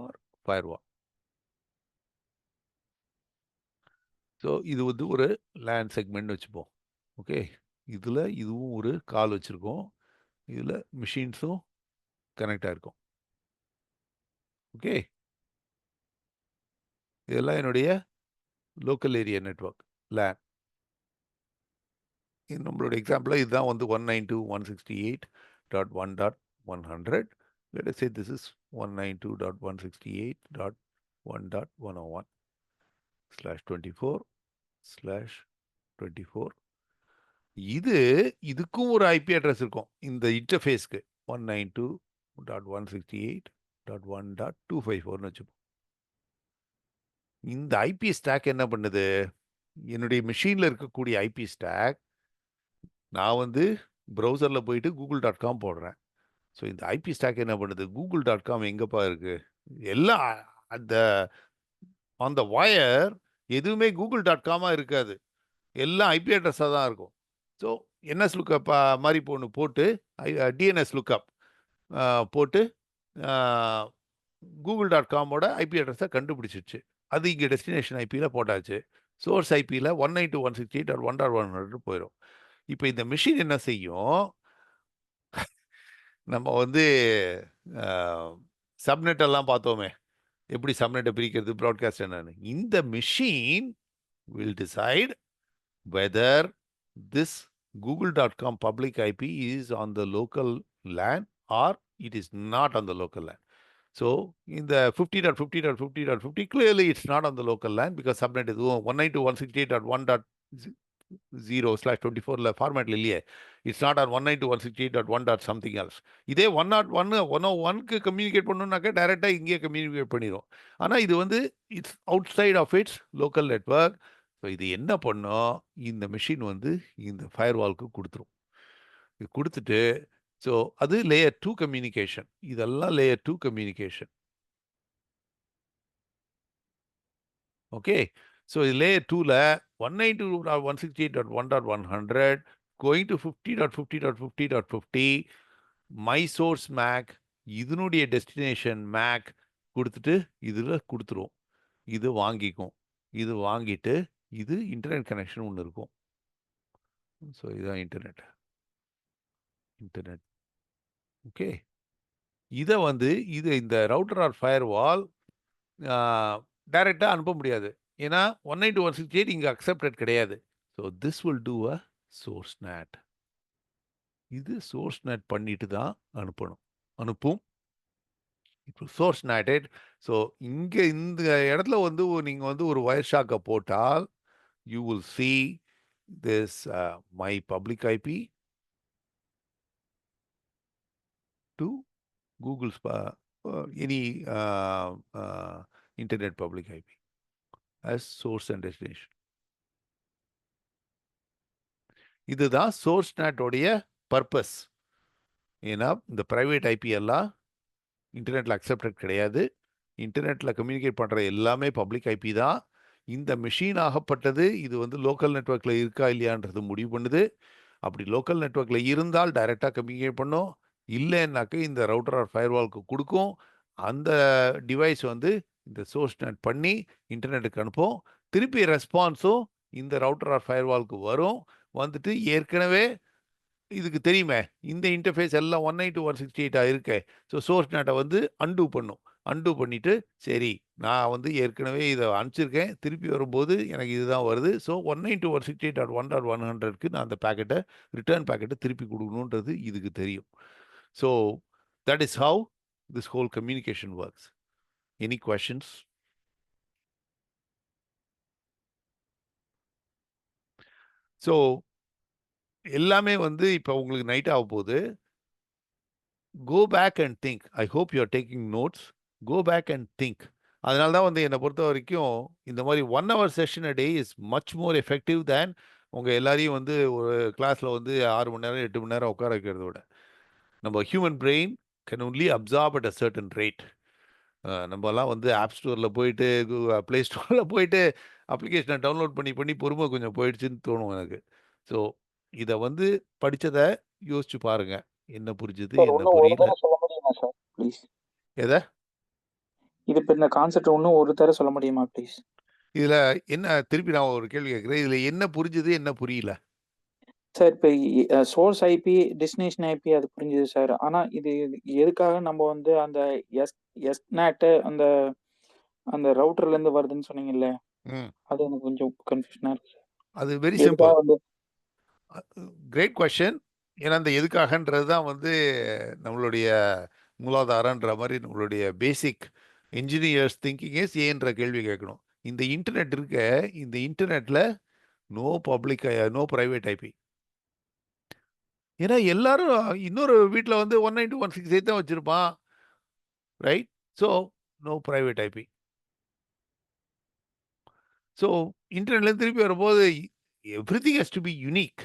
or firewall. ஸோ இது வந்து ஒரு லேன் செக்மெண்ட் வச்சுப்போம். ஓகே, இதில் இதுவும் ஒரு கால் வச்சுருக்கோம், இதில் மிஷின்ஸும் கனெக்ட் ஆகிருக்கும். ஓகே, இதெல்லாம் என்னுடைய லோக்கல் ஏரியா நெட்வொர்க் லேன். இது நம்மளோட எக்ஸாம்பிளில் இதுதான் வந்து 192.168.1.100. Let us say this is 192.168.1.101/24/24. இது இதுக்கும் ஒரு ஐபி அட்ரஸ் இருக்கும் இந்த இன்டர்ஃபேஸ்க்கு 192.168.1.254ன்னு வச்சுப்போம். இந்த ஐபி ஸ்டாக் என்ன பண்ணுது? என்னுடைய மிஷினில் இருக்கக்கூடிய ஐபி ஸ்டாக் நான் வந்து ப்ரௌசரில் போயிட்டு google.com போடுறேன். ஸோ இந்த ஐபி ஸ்டாக் என்ன பண்ணுது? google.com எங்கப்பா இருக்கு? எல்லாம் அந்த ஆன் த வயர் எதுவுமே google.com இருக்காது, எல்லாம் ஐபி அட்ரஸாக தான் இருக்கும். ஸோ என்எஸ் லுக்கப் மாதிரி ஒன்று போட்டு டிஎன்எஸ் லுக்கப் போட்டு google.com-ஓட ஐபி அட்ரஸை கண்டுபிடிச்சிச்சு. அது இங்கே டெஸ்டினேஷன் ஐபியில் போட்டாச்சு. சோர்ஸ் ஐபியில் 192.168.1.100 போயிடும். இப்போ இந்த மிஷின் என்ன செய்யும்? நம்ம வந்து சப்நெட் எல்லாம் பார்த்தோமே, எப்படி சப்நெட்டை பிரிக்கிறது, ப்ராட்காஸ்ட் என்னன்னு. இந்த machine will decide whether this google.com public IP is on the local LAN or it is not on the local LAN. So in the 50.50.50.50 clearly it's not on the local LAN because subnet is 192.168.1.0/24 ஃபார்மேட்ல இல்லையே. It's not on 192.168.1. something else. இதே 101க்கு communicate பண்ணணும்னாக்கா டைரெக்டாக இங்கேயே communicate பண்ணிடும். ஆனால் இது வந்து it's outside of its local network. So இது என்ன பண்ணும்? இந்த மிஷின் வந்து இந்த ஃபயர்வால்க்கு கொடுத்துரும். இது கொடுத்துட்டு ஸோ அது லேயர் 2 கம்யூனிகேஷன். இதெல்லாம் லேயர் 2 கம்யூனிகேஷன். ஓகே, ஸோ இது லேயர் 2ல 192.168.1.100 going to 50.50.50.50 my source MAC இதனுடைய டெஸ்டினேஷன் மேக் கொடுத்துட்டு இதில் கொடுத்துரும். இது வாங்கிக்கும். இது வாங்கிட்டு இது இன்டர்நெட் கனெக்ஷன் ஒன்று இருக்கும். ஸோ இதுதான் இன்டர்நெட். ஓகே, இதை வந்து இது இந்த ரவுட்டர் ஆர் ஃபயர்வால் டைரெக்டாக அனுப்ப முடியாது. ஏன்னா 192.168 இங்கே அக்செப்டட் கிடையாது. So this will do a source NAT. இது சோர்ஸ் நேட் பண்ணிட்டு தான் அனுப்பும். இப்போ சோர்ஸ் நேட்டட். ஸோ இங்கே இந்த இடத்துல வந்து நீங்கள் வந்து ஒரு வயர் ஷாக்கை போட்டால் you will see this my public IP to Google's any internet public IP as source and destination. இதுதான் சோர்ஸ் நேட்டோடைய பர்பஸ். ஏன்னா இந்த ப்ரைவேட் ஐபி எல்லாம் இன்டர்நெட்டில் அக்செப்டட் கிடையாது. இன்டர்நெட்டில் கம்யூனிகேட் பண்ணுற எல்லாமே பப்ளிக் ஐபி தான். இந்த மிஷின் ஆகப்பட்டது இது வந்து லோக்கல் நெட்வொர்க்கில் இருக்கா இல்லையான்றது முடிவு பண்ணுது. அப்படி லோக்கல் நெட்வொர்க்கில் இருந்தால் டைரெக்டாக கம்யூனிகேட் பண்ணும், இல்லைன்னாக்க இந்த ரவுட்டர் ஆர் ஃபயர்வால்க்கு கொடுக்கும். அந்த டிவைஸ் வந்து இந்த சோர்ஸ் நெட் பண்ணி இன்டர்நெட்டுக்கு அனுப்பும். திருப்பி ரெஸ்பான்ஸும் இந்த ரவுட்டர் ஆர் ஃபயர்வால்க்கு வரும். வந்துட்டு ஏற்கனவே இதுக்கு தெரியுமே இந்த இன்டர்ஃபேஸ் எல்லாம் 192.168 இருக்கே. ஸோ சோர்ஸ் நெட்டை வந்து அன்டூ பண்ணும். அன்டூ பண்ணிவிட்டு சரி நான் வந்து ஏற்கனவே இதை அனுப்பிச்சிருக்கேன், திருப்பி வரும்போது எனக்கு இதுதான் வருது. ஸோ 192.168.1.100க்கு நான் அந்த பேக்கெட்டை ரிட்டர்ன் பேக்கெட்டை திருப்பி கொடுக்கணுன்றது இதுக்கு தெரியும். So that is how this whole communication works. Any questions? So எல்லாமே வந்து இப்போ உங்களுக்கு நைட் ஆக போகுது. Go back and think. I hope you are taking notes. Go back and think. அதனால தான் வந்து என்னை பொறுத்த வரைக்கும் இந்த மாதிரி 1 hour session a day is much more effective than உங்கள் எல்லாரையும் வந்து ஒரு கிளாஸில் வந்து 6 மணி நேரம் 8 மணி நேரம் உட்கார வைக்கிறத விட. நம்ம human brain can only absorb at a certain rate. நம்மலாம் வந்து ஆப் ஸ்டோரில் போயிட்டு ப்ளே ஸ்டோரில் போயிட்டு அப்ளிகேஷனை டவுன்லோட் பண்ணி பொறுமை கொஞ்சம் போயிடுச்சுன்னு தோணும் எனக்கு. ஸோ இதை வந்து படித்ததை யோசிச்சு பாருங்க, என்ன புரிஞ்சுது சார் என்ன இன்னும் ஒரு புரியல. தடவை சொல்ல முடியுமா சார் ப்ளீஸ்? எதை? இது இப்ப இந்த கான்செப்ட் இன்னும் ஒரு தடவை சொல்ல முடியுமா ப்ளீஸ்? இதுல என்ன திருப்பி நான் ஒரு கேள்வி கேட்கிறேன். இதுல என்ன புரிஞ்சுது, என்ன புரியல? சார் இப்ப சோர்ஸ் ஐபி, டெஸ்டினேஷன் ஐபி அது புரிஞ்சுது சார். ஆனா இது எதுக்காக நம்ம வந்து அந்த எஸ் எஸ்நாட் அந்த அந்த ரவுட்டர்ல இருந்து வருதுன்னு சொன்னீங்கல்ல, ம். அது எனக்கு கொஞ்சம் கன்ஃபியூஷனா இருக்கு. அது வெரி எதுக்காக சிம்பிள். வந்து கிரேட் கொஸ்டின். ஏன்னா அந்த எதுக்காகன்றது தான் வந்து நம்மளுடைய மூலாதாரன்ற மாதிரி நம்மளுடைய பேசிக் இன்ஜினியர்ஸ் திங்கிங் இஸ் ஏன்ற கேள்வி கேட்கணும். இந்த இன்டர்நெட் இருக்க, இந்த இன்டர்நெட்ல no public, no private IP. ஏன்னா எல்லாரும் இன்னொரு வீட்டில் வந்து 192.168 தான் வச்சிருப்பான், right? So no private IP. So இன்டர்நெட்லேருந்து திருப்பி வரும்போது everything has to be unique,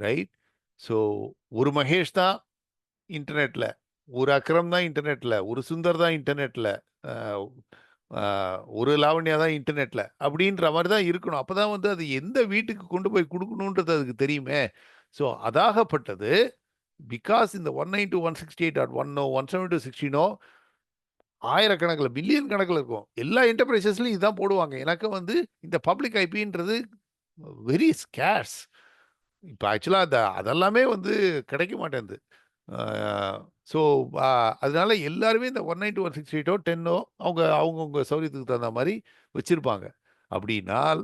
right? So ஒரு மகேஷ் தான் இன்டர்நெட்ல, ஒரு அக்ரம் தான் இன்டர்நெட்ல, ஒரு சுந்தர் தான் இன்டர்நெட்ல, ஒரு லாவண்யா தான் இன்டர்நெட்ல, அப்படின்ற மாதிரி தான் இருக்கணும். அப்பதான் வந்து அது எந்த வீட்டுக்கு கொண்டு போய் கொடுக்கணுன்றது அதுக்கு தெரியுமே. ஸோ அதாகப்பட்டது பிகாஸ் இந்த 192.168.10 172.16 ஆயிரக்கணக்கில் பில்லியன் கணக்கில் இருக்கும். எல்லா என்டர்பிரைசஸ்லையும் இதுதான் போடுவாங்க. எனக்கு வந்து இந்த பப்ளிக் ஐபின்றது வெரி ஸ்கேர்ஸ். இப்போ ஆக்சுவலாக அதெல்லாமே வந்து கிடைக்க மாட்டேங்குது. ஸோ அதனால எல்லாருமே இந்த 192.168 10 அவங்கவுங்க சௌரியத்துக்கு தகுந்த மாதிரி வச்சிருப்பாங்க. அப்படின்னால்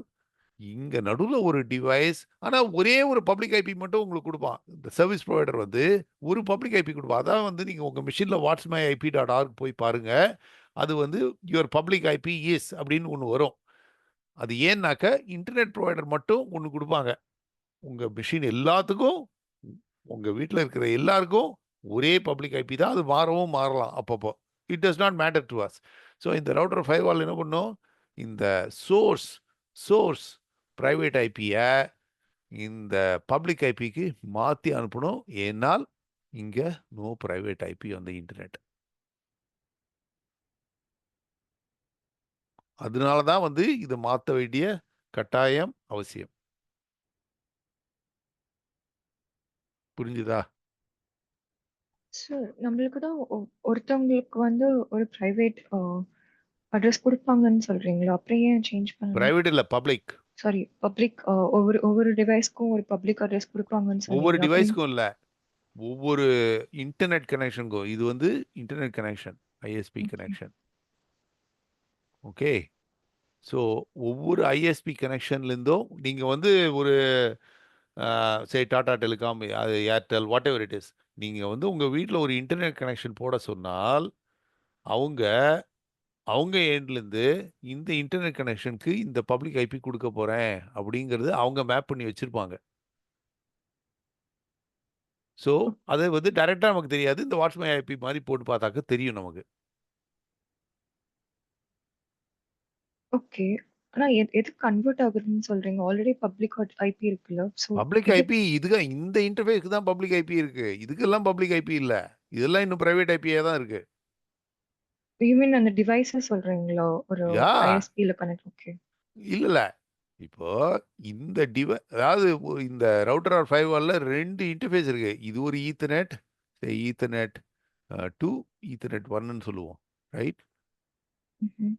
இங்க நடுவில் ஒரு டிவைஸ், ஆனால் ஒரே ஒரு பப்ளிக் ஐபி மட்டும் உங்களுக்கு கொடுப்பான். இந்த சர்வீஸ் ப்ரொவைடர் வந்து ஒரு பப்ளிக் ஐபி கொடுப்பான். அதான் வந்து நீங்கள் உங்கள் மிஷினில் whatsmyip.org போய் பாருங்க. அது வந்து யுவர் பப்ளிக் ஐபி இஸ் அப்படின்னு ஒன்று வரும். அது ஏன்னாக்க இன்டர்நெட் ப்ரொவைடர் மட்டும் ஒன்று கொடுப்பாங்க. உங்கள் மிஷின் எல்லாத்துக்கும், உங்கள் வீட்டில் இருக்கிற எல்லாருக்கும் ஒரே பப்ளிக் ஐபி தான். அது மாறவும் மாறலாம் அப்பப்போ. It does not matter to us. So இந்த ரவுட்டர் ஃபயர்வால் என்ன பண்ணும், இந்த சோர்ஸ் பிரைவேட் ஐபியை இந்த பப்ளிக் ஐபிக்கு மாற்றி அனுப்பணும். ஏன்னால் இங்கே no private IP on the internet. அதனால தான் வந்து இதை மாற்ற வேண்டிய கட்டாயம் அவசியம். புரிஞ்சுதா? சார் நம்மளுக்கு தான் ஒருத்தவங்களுக்கு வந்து ஒரு பிரைவேட் அட்ரஸ் கொடுப்பாங்கன்னு சொல்றீங்களா? அப்புறம் ஏன் சேஞ்ச் பண்ணணும்? பிரைவேட் இல்லை, பப்ளிக். Sorry, public. ஒவ்வொரு ஒவ்வொரு டிவைஸ்க்கும் ஒரு பப்ளிக் அட்ரஸ் கொடுப்பாங்கன்னு ஒவ்வொரு சொன்னீங்களா? அப்புறம் டிவைஸ்க்கும் இல்லை, ஒவ்வொரு இன்டர்நெட் கனெக்ஷனுக்கும். இது வந்து internet connection, ISP connection. Okay. So ஒவ்வொரு ஐஎஸ்பி கனெக்ஷன்லேருந்தும் நீங்கள் வந்து ஒரு சரி டாடா டெலிகாம், அது Airtel, what ever it is, நீங்கள் வந்து உங்கள் வீட்டில் ஒரு இன்டர்நெட் கனெக்ஷன் போட சொன்னால் அவங்க எண்ட்லேருந்து இந்த இன்டர்நெட் கனெக்ஷனுக்கு இந்த பப்ளிக் ஐபி கொடுக்க போகிறேன் அப்படிங்கிறது அவங்க மேப் பண்ணி வச்சுருப்பாங்க. ஸோ அது வந்து டைரெக்டாக நமக்கு தெரியாது. இந்த வாட்ஸ்மை ஐபி மாதிரி போட்டு பார்த்தாக்க தெரியும் நமக்கு. ஓகே. ஆனா எதுக்கு கன்வெர்ட் ஆகுதுன்னு சொல்றீங்க? ஆல்ரெடி பப்ளிக் ஐபி இருக்குல்ல. சோ பப்ளிக் ஐபி இதுக்கு, இந்த இன்டர்ஃபேஸ்க்கு தான் பப்ளிக் ஐபி இருக்கு. இதுக்கெல்லாம் பப்ளிக் ஐபி இல்லை. இதெல்லாம் இன்னும் பிரைவேட் ஐபியே தான் இருக்கு. யூ மீன் அந்த டிவைஸ சொல்றீங்களா? ஒரு யா ஐஎஸ்பில கனெக்ட். ஓகே. இல்ல இப்போ இந்த அதாவது இந்த ரவுட்டர் ஆர் ஃபயர்வால்ல 2 இன்டர்ஃபேஸ் இருக்கு. இது ஒரு ஈத்தர்நெட், ஈத்தர்நெட் 2, ஈத்தர்நெட் 1ன்னு சொல்லுவோம், ரைட்? ம்ஹ்ம்.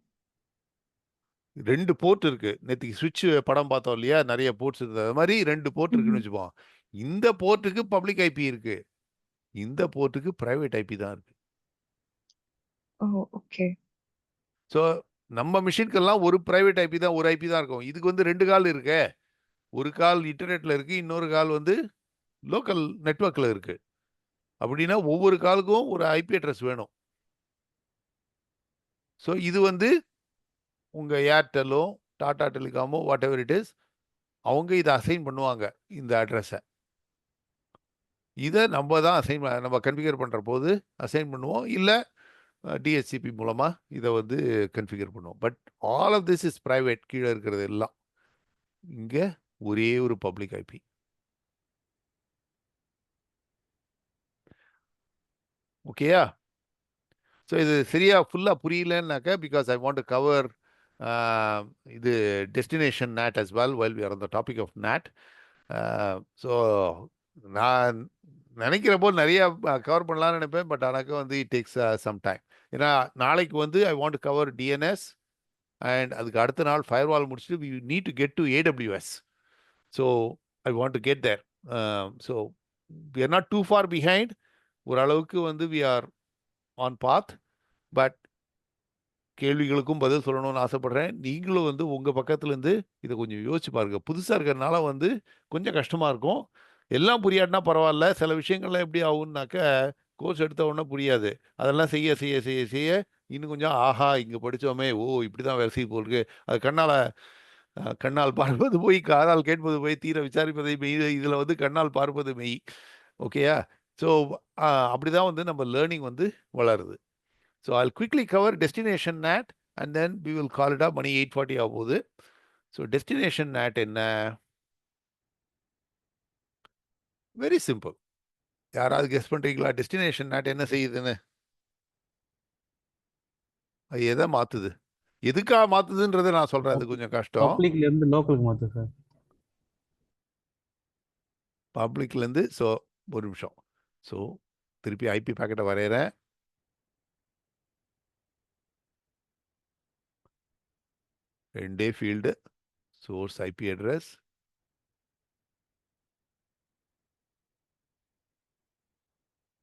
2 போர்ட் இருக்கு. நேத்துக்கு ஸ்விட்ச் படம் பார்த்தோம் இல்லையா, நிறைய போர்ட்ஸ் இருந்தது. அது மாதிரி 2 போர்ட் இருக்குன்னு ம்ஹ்ம். வச்சுப்போம். இந்த போர்ட்டுக்கு பப்ளிக் ஐபி இருக்கு, இந்த போர்ட்டுக்கு பிரைவேட் ஐபி தான் இருக்கு. ஓ, ஓகே. ஸோ நம்ம மிஷின்கெல்லாம் ஒரு பிரைவேட் ஐபி தான், ஒரு ஐபி தான் இருக்கும். இதுக்கு வந்து 2 கால் இருக்கு. ஒரு கால் இன்டர்நெட்ல இருக்கு, இன்னொரு கால் வந்து லோக்கல் நெட்வொர்க்ல இருக்கு. அப்படின்னா ஒவ்வொரு காலுக்கும் ஒரு ஐபி அட்ரஸ் வேணும். ஸோ இது வந்து உங்க ஏர்டெல்லோ டாடா டெலிகாமோ வாட் எவர் இட் இஸ், அவங்க இதை அசைன் பண்ணுவாங்க இந்த அட்ரஸை. இதை நம்ம தான் நம்ம கன்ஃபிகர் பண்ணுற போது அசைன் பண்ணுவோம், இல்லை டிஹெச்சிபி மூலமாக இதை வந்து கன்ஃபிகர் பண்ணுவோம். But all of this is private. கீழே இருக்கிறது எல்லாம் இங்கே ஒரே ஒரு பப்ளிக் ஐபி. ஓகேயா? ஸோ இது சரியா ஃபுல்லாக புரியலன்னாக்கா, because I want to cover இது destination NAT as well while we are on the topic of NAT. So நான் நினைக்கிறப்போ நிறைய கவர் பண்ணலாம்னு நினைப்பேன். பட் எனக்கு வந்து இட் டேக்ஸ் சம் டைம். ஏன்னா நாளைக்கு வந்து I want to cover DNS and அதுக்கு அடுத்த நாள் ஃபயர்வால் முடிச்சுட்டு we need to get to AWS. So I want to get there. So we are not too far behind. ஓரளவுக்கு வந்து we are on path. But கேள்விகளுக்கும் பதில் சொல்லணும்னு ஆசைப்படுறேன். நீங்களும் வந்து உங்கள் பக்கத்துலேருந்து இதை கொஞ்சம் யோசிச்சு பாருங்க. புதுசாக இருக்கிறதுனால வந்து கொஞ்சம் கஷ்டமாக இருக்கும். எல்லாம் புரியாட்டினா பரவாயில்ல. சில விஷயங்கள்லாம் எப்படி ஆகும்னாக்க கோர்ஸ் எடுத்த உடனே புரியாது. அதெல்லாம் செய்ய செய்ய செய்ய செய்ய இன்னும் கொஞ்சம் ஆஹா இங்கே படித்தோமே, ஓ இப்படி தான் வேலை செய்ய போருக்கு. அது கண்ணால் பார்ப்பது போய் காதால் கேட்பது போய் தீர விசாரிப்பதை மெய். இதில் வந்து கண்ணால் பார்ப்பது மெய். ஓகேயா? ஸோ அப்படி தான் வந்து நம்ம லேர்னிங் வந்து வளருது. So I'll quickly cover destination NAT and then we will call it up. Money 8:40 ஆகுது. So destination NAT என்ன? Very simple. யாராவது கெஸ் பண்றீங்களா டெஸ்டினேஷன் NAT என்ன செய்யுதுன்னு? அது எதை மாத்துது? எதுக்காக மாத்துதுன்றதை நான் சொல்றேன். அது கொஞ்சம் கஷ்டம். பப்ளிக்ல இருந்து லோக்கலுக்கு மாத்து சார். பப்ளிக்ல இருந்து ஸோ ஒரு நிமிஷம். ஸோ திருப்பி ஐபி பேக்கெட்டை வரைகிறேன். ரெண்டே field, source IP address,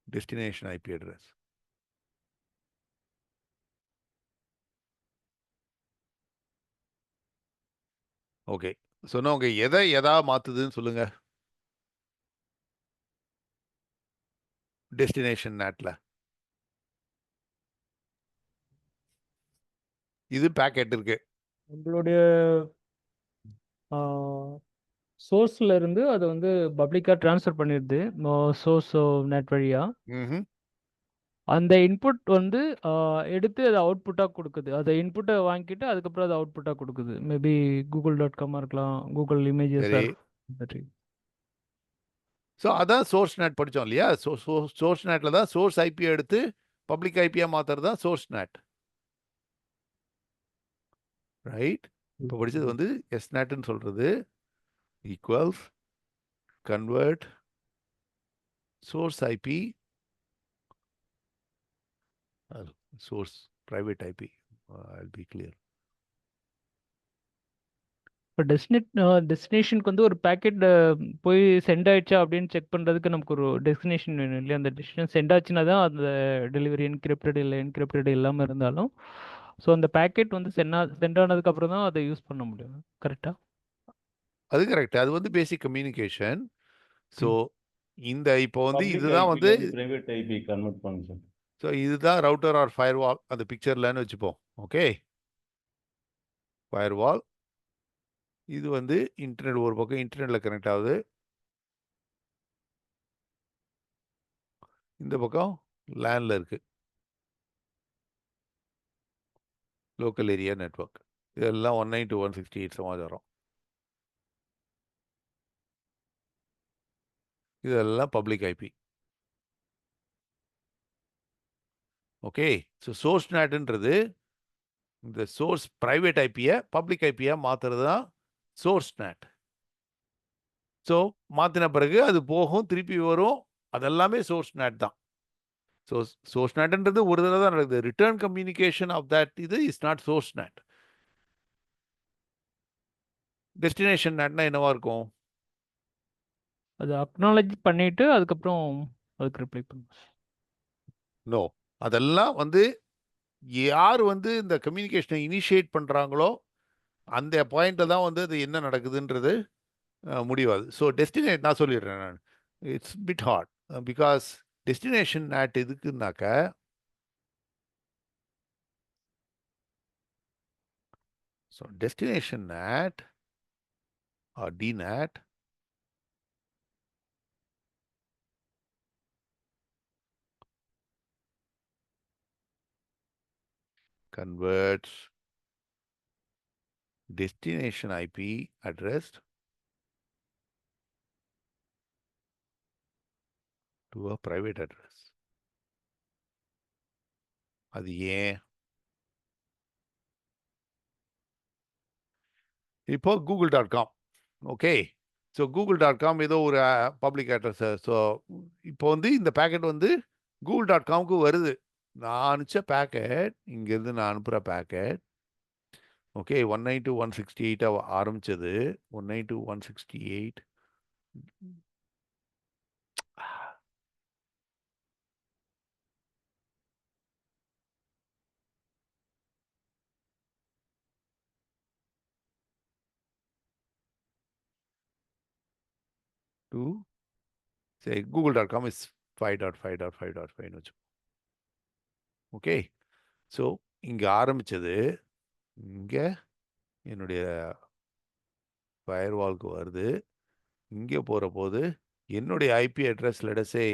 destination IP address. Okay, சொன்னவங்க எதா மாத்துதுன்னு சொல்லுங்க. டெஸ்டினேஷன் NATல இது பேக்கெட் இருக்கு. உங்களுடைய சோர்ஸ்ல இருந்து அதை வந்து பப்ளிக்கா ட்ரான்ஸ்ஃபர் பண்ணிடுது சோர்ஸ் நெட் வழியா. அந்த இன்புட் வந்து எடுத்து அதை அவுட்புட்டாக கொடுக்குது. அதை இன்புட்டை வாங்கிட்டு அதுக்கப்புறம் அதை அவுட்புட்டாக கொடுக்குது. மேபி google.com இருக்கலாம், கூகுள் இமேஜஸ். ஸோ அதான் சோர்ஸ் NAT படித்தோம் இல்லையா? சோர்ஸ் NATல தான் சோர்ஸ் ஐபி எடுத்து பப்ளிக் ஐபியா மாத்துறது தான் சோர்ஸ் NAT. ரைட்? இப்போ படித்தது வந்து SNATன்னு சொல்றது equals convert source IP source private IP. I'll be clear. இப்போ டெஸ்டினேஷனுக்கு வந்து ஒரு பேக்கெட் போய் சென்ட் ஆயிடுச்சா அப்படின்னு செக் பண்ணுறதுக்கு நமக்கு ஒரு டெஸ்டினேஷன் வேணும் இல்லையா? அந்த டெஸ்டினேஷன் சென்ட் ஆச்சுன்னா தான் அந்த டெலிவரி என்கிரிப்டட் இல்லை என்கிரிப்டட் இல்லாமல் இருந்தாலும் ஸோ அந்த பேக்கெட் வந்து சென்ட் ஆனதுக்கப்புறம் தான் அதை யூஸ் பண்ண முடியும். கரெக்டாக? அது கரெக்ட். அது வந்து பேசிக் கம்யூனிகேஷன். ஸோ இந்த இப்போ வந்து இதுதான் வந்து பிரைவேட் ஐபி கன்வெர்ட் பண்ணுங்க. ஸோ இதுதான் ரவுட்டர் ஆர் ஃபயர்வால் அந்த பிக்சர்லன்னு வச்சுப்போம். ஓகே, ஃபயர்வால் இது வந்து இன்டர்நெட் ஒரு பக்கம் இன்டர்நெட்ல கனெக்ட் ஆகுது, இந்த பக்கம் லேண்ட்ல இருக்கு, லோக்கல் ஏரியா நெட்வொர்க். இதெல்லாம் 192.168 சமாச்சாரம். இதெல்லாம் public IP. Okay, so source NATன்றது இந்த சோர்ஸ் பிரைவேட் ஐபியை பப்ளிக் ஐபியா மாத்துறது தான் சோர்ஸ் NAT. ஸோ மாற்றின பிறகு அது போகும், திருப்பி வரும், அதெல்லாமே சோர்ஸ் NAT தான். ஸோ சோர்ஸ் NATன்றது ஒரு தடவை தான் நடக்குது. ரிட்டர்ன் கம்யூனிகேஷன் ஆஃப் தட் இது is not source NAT. Destination NATனா என்னவா இருக்கும்? அது அக்னாலஜ் பண்ணிட்டு அதுக்கப்புறம் அதுக்கு ரிப்ளை பண்ணும். நோ, அதெல்லாம் வந்து யார் வந்து இந்த கம்யூனிகேஷனை இனிஷியேட் பண்ணுறாங்களோ அந்த பாயிண்ட்டில் தான் வந்து அது என்ன நடக்குதுன்றது முடிவாது. ஸோ டெஸ்டினேட் நான் சொல்லிடுறேன் நான், it's bit hard because destination NAT எதுக்குன்னாக்க so destination NAT or DNAT converts destination IP address to a private address. அது ஏன்? இப்போ google.com. ஓகே, ஸோ google.com ஏதோ ஒரு பப்ளிக் அட்ரஸ். ஸோ இப்போ வந்து இந்த பேக்கெட் வந்து google.comக்கு வருது. நான் அனுப்பிச்ச பேக்கெட் இங்கேருந்து நான் அனுப்புகிற பேக்கெட் ஓகே 192.168 ஆரம்பிச்சது 192.168 to say google.com is 5.5.5.5 வச்சு ஓகே. ஸோ இங்கே ஆரம்பிச்சது இங்கே என்னுடைய ஃபயர்வால்க்கு வருது. இங்கே போகிற போது என்னுடைய ஐபி அட்ரஸ் லெடஸே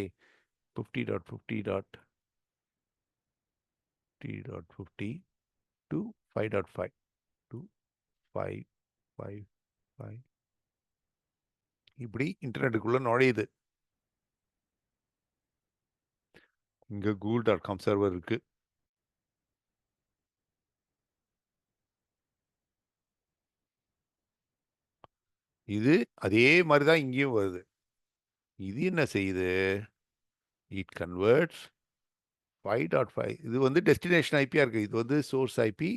50.50.50 to 5.5 to 5.5.5 இப்படி இன்டர்நெட்டுக்குள்ளே நுழையுது. இங்கே google.com சர்வர் இருக்கு. இது அதே மாதிரி தான் இங்கேயும் வருது. இது என்ன செய்யுது? இட் கன்வெர்ட்ஸ் 5.5 இது வந்து டெஸ்டினேஷன் ஐபியா இருக்கு. இது வந்து சோர்ஸ் ஐபி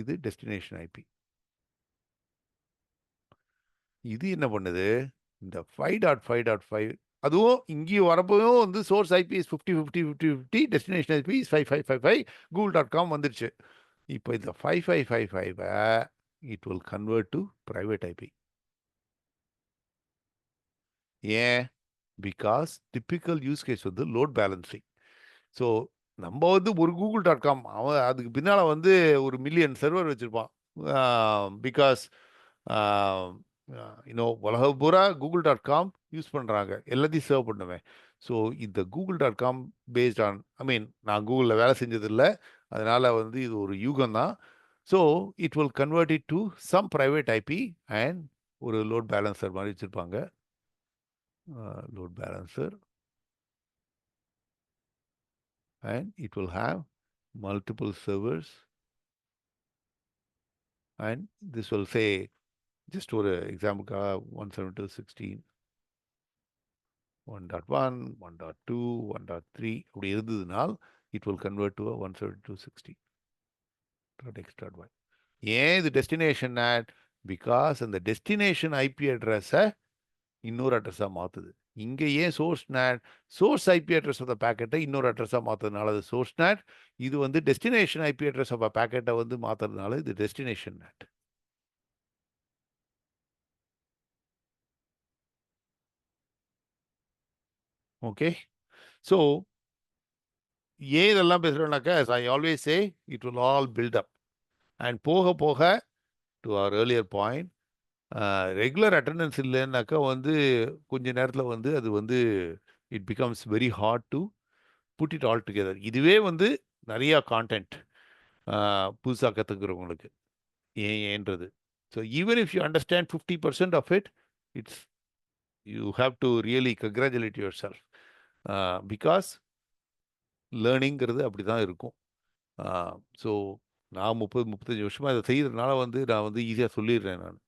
இது டெஸ்டினேஷன் ஐபி. இது என்ன பண்ணுது? இந்த 5.5.5 அதுவும் இங்கேயும் வரப்போவும் வந்து source IP is 50.50.50.50 destination IP is 5.5.5.5 google.com வந்துருச்சு. இப்போ இந்த 5.5.5.5 it will convert to private IP. ஏன்? பிகாஸ் டிப்பிக்கல் யூஸ் கேஸ் வந்து லோட் பேலன்சிங். ஸோ நம்ம வந்து ஒரு google.com அவன் அதுக்கு பின்னால் வந்து ஒரு மில்லியன் சர்வர் வச்சுருப்பான். பிகாஸ் உலகம் பூரா google.com யூஸ் பண்ணுறாங்க, எல்லாத்தையும் சர்வ் பண்ணுவேன். ஸோ இந்த google.com பேஸ்ட் ஆன் நான் கூகுளில் வேலை செஞ்சதில்லை, அதனால் வந்து இது ஒரு யூகம் தான். So it will convert it to some private IP and ஒரு லோட் பேலன்சர் மாதிரி வச்சுருப்பாங்க. load balancer and it will have multiple servers and this will say just for example 172.16.1.1 1.2 1.3 அப்படி இருந்ததுனால் it will convert to a 172.60.x.y. ஏன் இது destination NAT? Because அந்த destination IP அட்ரஸை இன்னொரு அட்ரஸாக மாற்றுது. இங்கே ஏன் source IP address of the பேக்கெட்டை இன்னொரு அட்ரஸாக மாற்றுறதுனால அது சோர்ஸ் NAT. இது வந்து destination IP address of a பேக்கெட்டை வந்து மாற்றுறதுனால இது டெஸ்டினேஷன் NAT. ஓகே. ஸோ ஏன் இதெல்லாம் பேசுகிறோம்னாக்கா I always say it will all build up and போக போக to our earlier point regular attendance இல்லைன்னாக்கா வந்து கொஞ்ச நேரத்தில் வந்து அது வந்து it becomes very hard to put it all together. இதுவே வந்து நிறையா கான்டென்ட் புதுசாக கற்றுக்கிறவங்களுக்கு ஏன்றது. So even if you understand 50% of it, you have to really congratulate yourself. Because லேர்னிங்கிறது அப்படி தான் இருக்கும். ஸோ நான் 30-35 வருஷமாக இதை செய்கிறதுனால வந்து நான் வந்து ஈஸியாக சொல்லிடுறேன் நான்.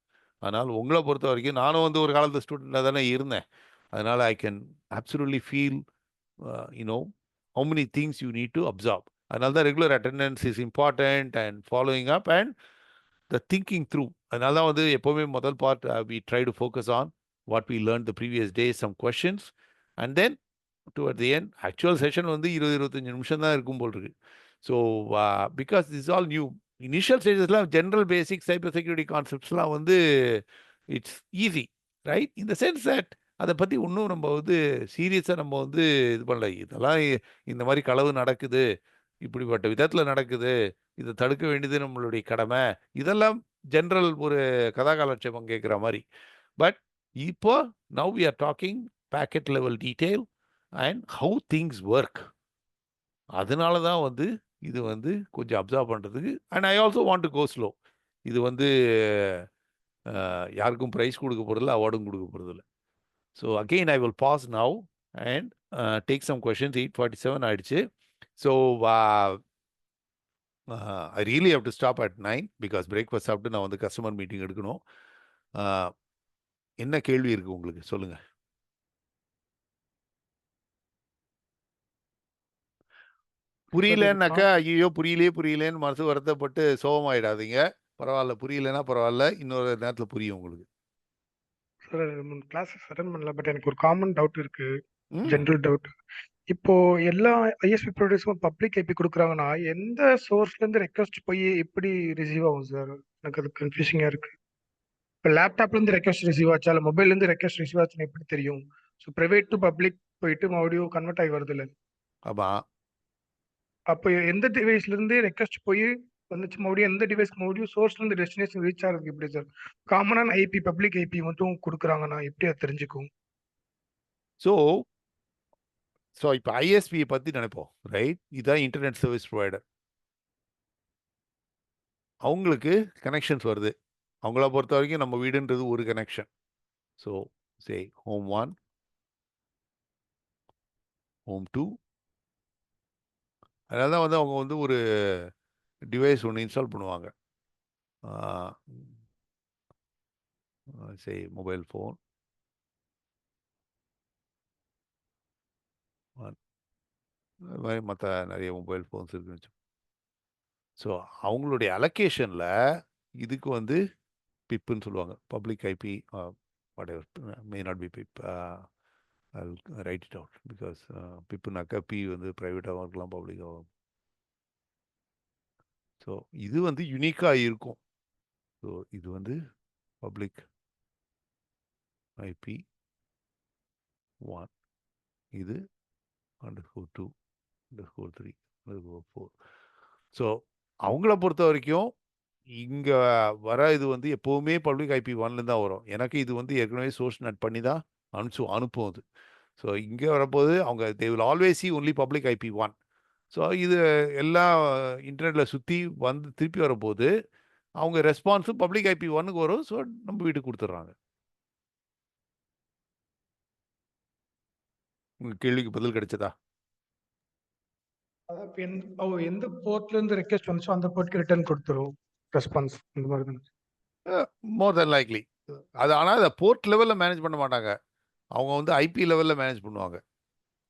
ஆனால் உங்களை பொறுத்த வரைக்கும் நானும் வந்து ஒரு காலத்து ஸ்டூடெண்டாக தானே இருந்தேன். அதனால் I can absolutely feel how many things you need to absorb. அதனால தான் regular attendance is important and following up and the thinking through. அதனால தான் வந்து எப்போவுமே முதல் part we try to focus on what we learn the previous day, some questions and then toward the end actual session வந்து 20-25 நிமிஷம் தான் இருக்கும் போல் இருக்கு. So because this all new initial ஸ்டேஜஸ்லாம் ஜென்ரல் பேசிக் சைபர் செக்யூரிட்டி கான்செப்ட்ஸ்லாம் வந்து it's easy right in the sense that அதை பற்றி இன்னும் நம்ம வந்து சீரியஸாக நம்ம வந்து இது பண்ணல. இதெல்லாம் இந்த மாதிரி களவு நடக்குது, இப்படிப்பட்ட விதத்தில் நடக்குது, இதை தடுக்க வேண்டியது நம்மளுடைய கடமை, இதெல்லாம் ஜென்ரல் ஒரு கதாகாலட்சேபம் கேட்குற மாதிரி. பட் இப்போ now we are talking packet level detail and how things work. அதனால தான் வந்து இது வந்து கொஞ்சம் அப்சர்வ் பண்ணுறதுக்கு and I also want to go slow. இது வந்து யாருக்கும் ப்ரைஸ் கொடுக்க போகிறதில்ல, அவார்டும் கொடுக்க போகிறதில்ல. So again I will pause now and take some questions. 8:47 ஆயிடுச்சு. So I really have to stop at 9 because breakfast சாப்பிட்டு நான் வந்து கஸ்டமர் மீட்டிங் எடுக்கணும். என்ன கேள்வி இருக்குது உங்களுக்கு? சொல்லுங்கள். புரியலன்னாக்கா ஐயோ புரியலேன்னு மனசு வருத்தப்பட்டு சோகமாயிடாதீங்க. பரவாயில்ல, புரியலன்னா பரவாயில்ல, இன்னொரு நேரத்தில் புரியும் உங்களுக்கு. சார் கிளாஸ் அட்டெண்ட் பண்ணல, பட் எனக்கு ஒரு காமன் டவுட் இருக்கு, ம் ஜென்ரல் டவுட். இப்போ எல்லா ஐஎஸ்பி ப்ரொடியூஸரும் பப்ளிக் ஐபி கொடுக்குறாங்கன்னா எந்த சோர்ஸ்ல இருந்து ரெக்வஸ்ட் போய் எப்படி ரிசீவ் ஆகும் சார்? எனக்கு அது கன்ஃபியூசிங்கா இருக்கு. இப்போ லேப்டாப்ல இருந்து ரெக்வஸ்ட் ரிசீவ் ஆச்சா இல்லை மொபைல்ல இருந்து ரெக்வஸ்ட் ரிசீவ் ஆச்சுன்னு எப்படி தெரியும்? ஸோ பிரைவேட் டு பப்ளிக் போயிட்டு மறுபடியும் கன்வெர்ட் ஆகி வருது இல்லை? ஆமாம். அப்போ எந்த டிவைஸ்ல இருந்து ரெக்வஸ்ட் போய் வந்துச்சு மறுபடியும் எந்த டிவைஸ்க்கு மறுபடியும் சோர்ஸ்ல இருந்து டெஸ்டினேஷன் ரீச் ஆகிறதுக்கு எப்படி சார்? காமனான ஐபி பப்ளிக் ஐபி மட்டும் கொடுக்குறாங்கன்னா எப்படி அதை தெரிஞ்சுக்கும்? ஸோ இப்போ ஐஎஸ்பியை பற்றி நினைப்போம், ரைட்? இதுதான் இன்டர்நெட் சர்வீஸ் ப்ரொவைடர். அவங்களுக்கு கனெக்ஷன்ஸ் வருது. அவங்கள பொறுத்த வரைக்கும் நம்ம வீடுன்றது ஒரு connection. So say home 1, home 2. அதனால தான் வந்து அவங்க வந்து ஒரு டிவைஸ் ஒன்று இன்ஸ்டால் பண்ணுவாங்க. சே மொபைல் ஃபோன் 1, அது மாதிரி மற்ற நிறைய மொபைல் ஃபோன்ஸ் இருக்குன்னு வச்சு. ஸோ அவங்களுடைய அலோகேஷனில் இதுக்கு வந்து பிப்புன்னு சொல்லுவாங்க, public IP whatever, may not be PIP. I'll write it out because பிப்புனாக்கா பி வந்து ப்ரைவேட்டாகவும் இருக்கலாம், பப்ளிக்காகவும். ஸோ இது வந்து யூனிக்காக இருக்கும். ஸோ இது வந்து பப்ளிக் ஐபி 1, இது _2 _3 _4. ஸோ அவங்கள பொறுத்த வரைக்கும் இங்கே வர இது வந்து எப்போவுமே பப்ளிக் ஐபி 1லேருந்து தான் வரும். எனக்கு இது வந்து ஏற்கனவே சோர்ஸ் நட் பண்ணி தான் அனுப்பும் அது. ஸோ இங்கே வரப்போது அவங்க they will always see only public IP 1. So இது எல்லா இன்டர்நெட்டில் சுற்றி வந்து திருப்பி வரப்போது அவங்க ரெஸ்பான்ஸும் பப்ளிக் ஐபி 1க்கு வரும். ஸோ நம்ம வீட்டுக்கு கொடுத்துட்றாங்க. உங்கள் கேள்விக்கு பதில் கிடைச்சதா? எந்த போர்ட்ல இருந்து ரெக்வெஸ்ட் வந்துச்சோ அந்த போர்ட்க்கு ரிட்டர்ன் கொடுத்துரும் ரெஸ்பான்ஸ், இந்த மாதிரி தான். மோர் தென் லைக்லி. அது ஆனால் அதை போர்ட் லெவலில் மேனேஜ் பண்ண மாட்டாங்க. அவங்க வந்து ஐபி லெவலில் மேனேஜ் பண்ணுவாங்க.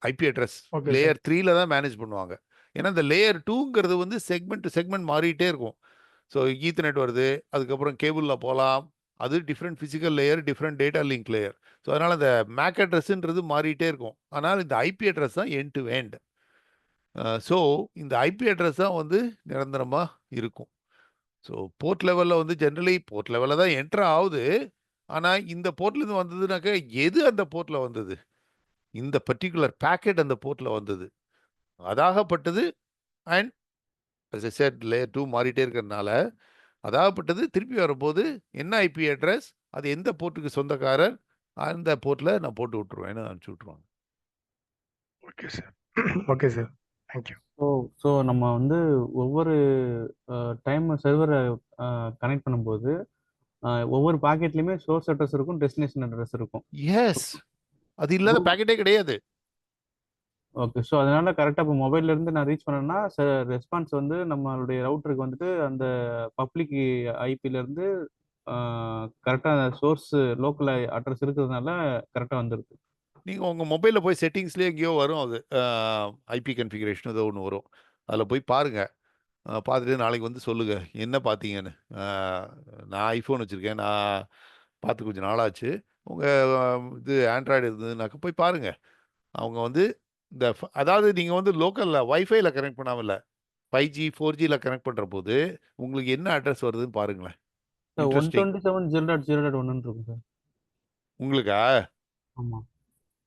ஐபி அட்ரஸ் லேயர் 3ல தான் மேனேஜ் பண்ணுவாங்க. ஏன்னா இந்த லேயர் 2ங்கிறது வந்து செக்மெண்ட் டு செக்மெண்ட் மாறிட்டே இருக்கும். ஸோ ஈத்தர்நெட் வருது, அதுக்கப்புறம் கேபிளில் போகலாம், அது different physical layer, different data link layer. So அதனால் இந்த மேக் அட்ரஸ்ன்றது மாறிட்டே இருக்கும். ஆனால் இந்த ஐபி அட்ரஸ் தான் எண்ட் டு எண்ட். ஸோ இந்த ஐபி அட்ரஸ் தான் வந்து நிரந்தரமாக இருக்கும். ஸோ போர்ட் லெவலில் வந்து ஜென்ரலி போர்ட் லெவலில் தான் என்ட்ரு ஆகுது. ஆனால் இந்த போர்ட்லேருந்து வந்ததுனாக்கா எது அந்த போர்ட்டில் வந்தது, இந்த பர்டிகுலர் பேக்கெட் அந்த போர்ட்டில் வந்தது, அதாகப்பட்டது. And as I said, layer 2 மாறிட்டே இருக்கிறதுனால அதாகப்பட்டது திருப்பி வரும்போது என்ன ஐபி அட்ரஸ், அது எந்த போர்ட்டுக்கு சொந்தக்காரர், அந்த போர்ட்டில் நான் போட்டு விட்ருவேன்னு அனுப்பிச்சி விட்ருவாங்க. Okay sir. Okay sir, thank you. So நம்ம வந்து ஒவ்வொரு டைம் சர்வரை கனெக்ட் பண்ணும்போது ஒவ்வொரு பாக்கெட்லையுமே சோர்ஸ் அட்ரஸ் இருக்கும், டெஸ்டினேஷன் அட்ரஸ் இருக்கும். எஸ், அது இல்லாத பேக்கெட்டே கிடையாது. ஓகே, ஸோ அதனால கரெக்டாக இப்போ மொபைல்ல இருந்து நான் ரீச் பண்ணேன்னா ரெஸ்பான்ஸ் வந்து நம்மளுடைய ரவுட்டருக்கு வந்துட்டு அந்த பப்ளிக் ஐபில இருந்து கரெக்டாக அந்த சோர்ஸ் லோக்கல் அட்ரஸ் இருக்கிறதுனால கரெக்டாக வந்துருக்கு. நீங்கள் உங்கள் மொபைலில் போய் செட்டிங்ஸ்லேயே எங்கேயோ வரும், அது ஐபி கன்ஃபிகரேஷன் ஏதோ ஒன்று வரும். அதில் போய் பாருங்கள், பார்த்துட்டு நாளைக்கு வந்து சொல்லுங்கள் என்ன பார்த்தீங்கன்னு. நான் ஐஃபோன் வச்சுருக்கேன், நான் பார்த்து கொஞ்சம் நாளாச்சு. உங்கள் இது ஆண்ட்ராய்டு இருந்ததுனாக்கா போய் பாருங்கள். அவங்க வந்து இந்த அதாவது நீங்கள் வந்து லோக்கலில் வைஃபைல கனெக்ட் பண்ணாமல் 5G 4Gயில் கனெக்ட் பண்ணுற போது உங்களுக்கு என்ன அட்ரஸ் வருதுன்னு பாருங்களேன். 127.0.0.1 இருக்கும் சார். உங்களுக்கா? ஆமாம்.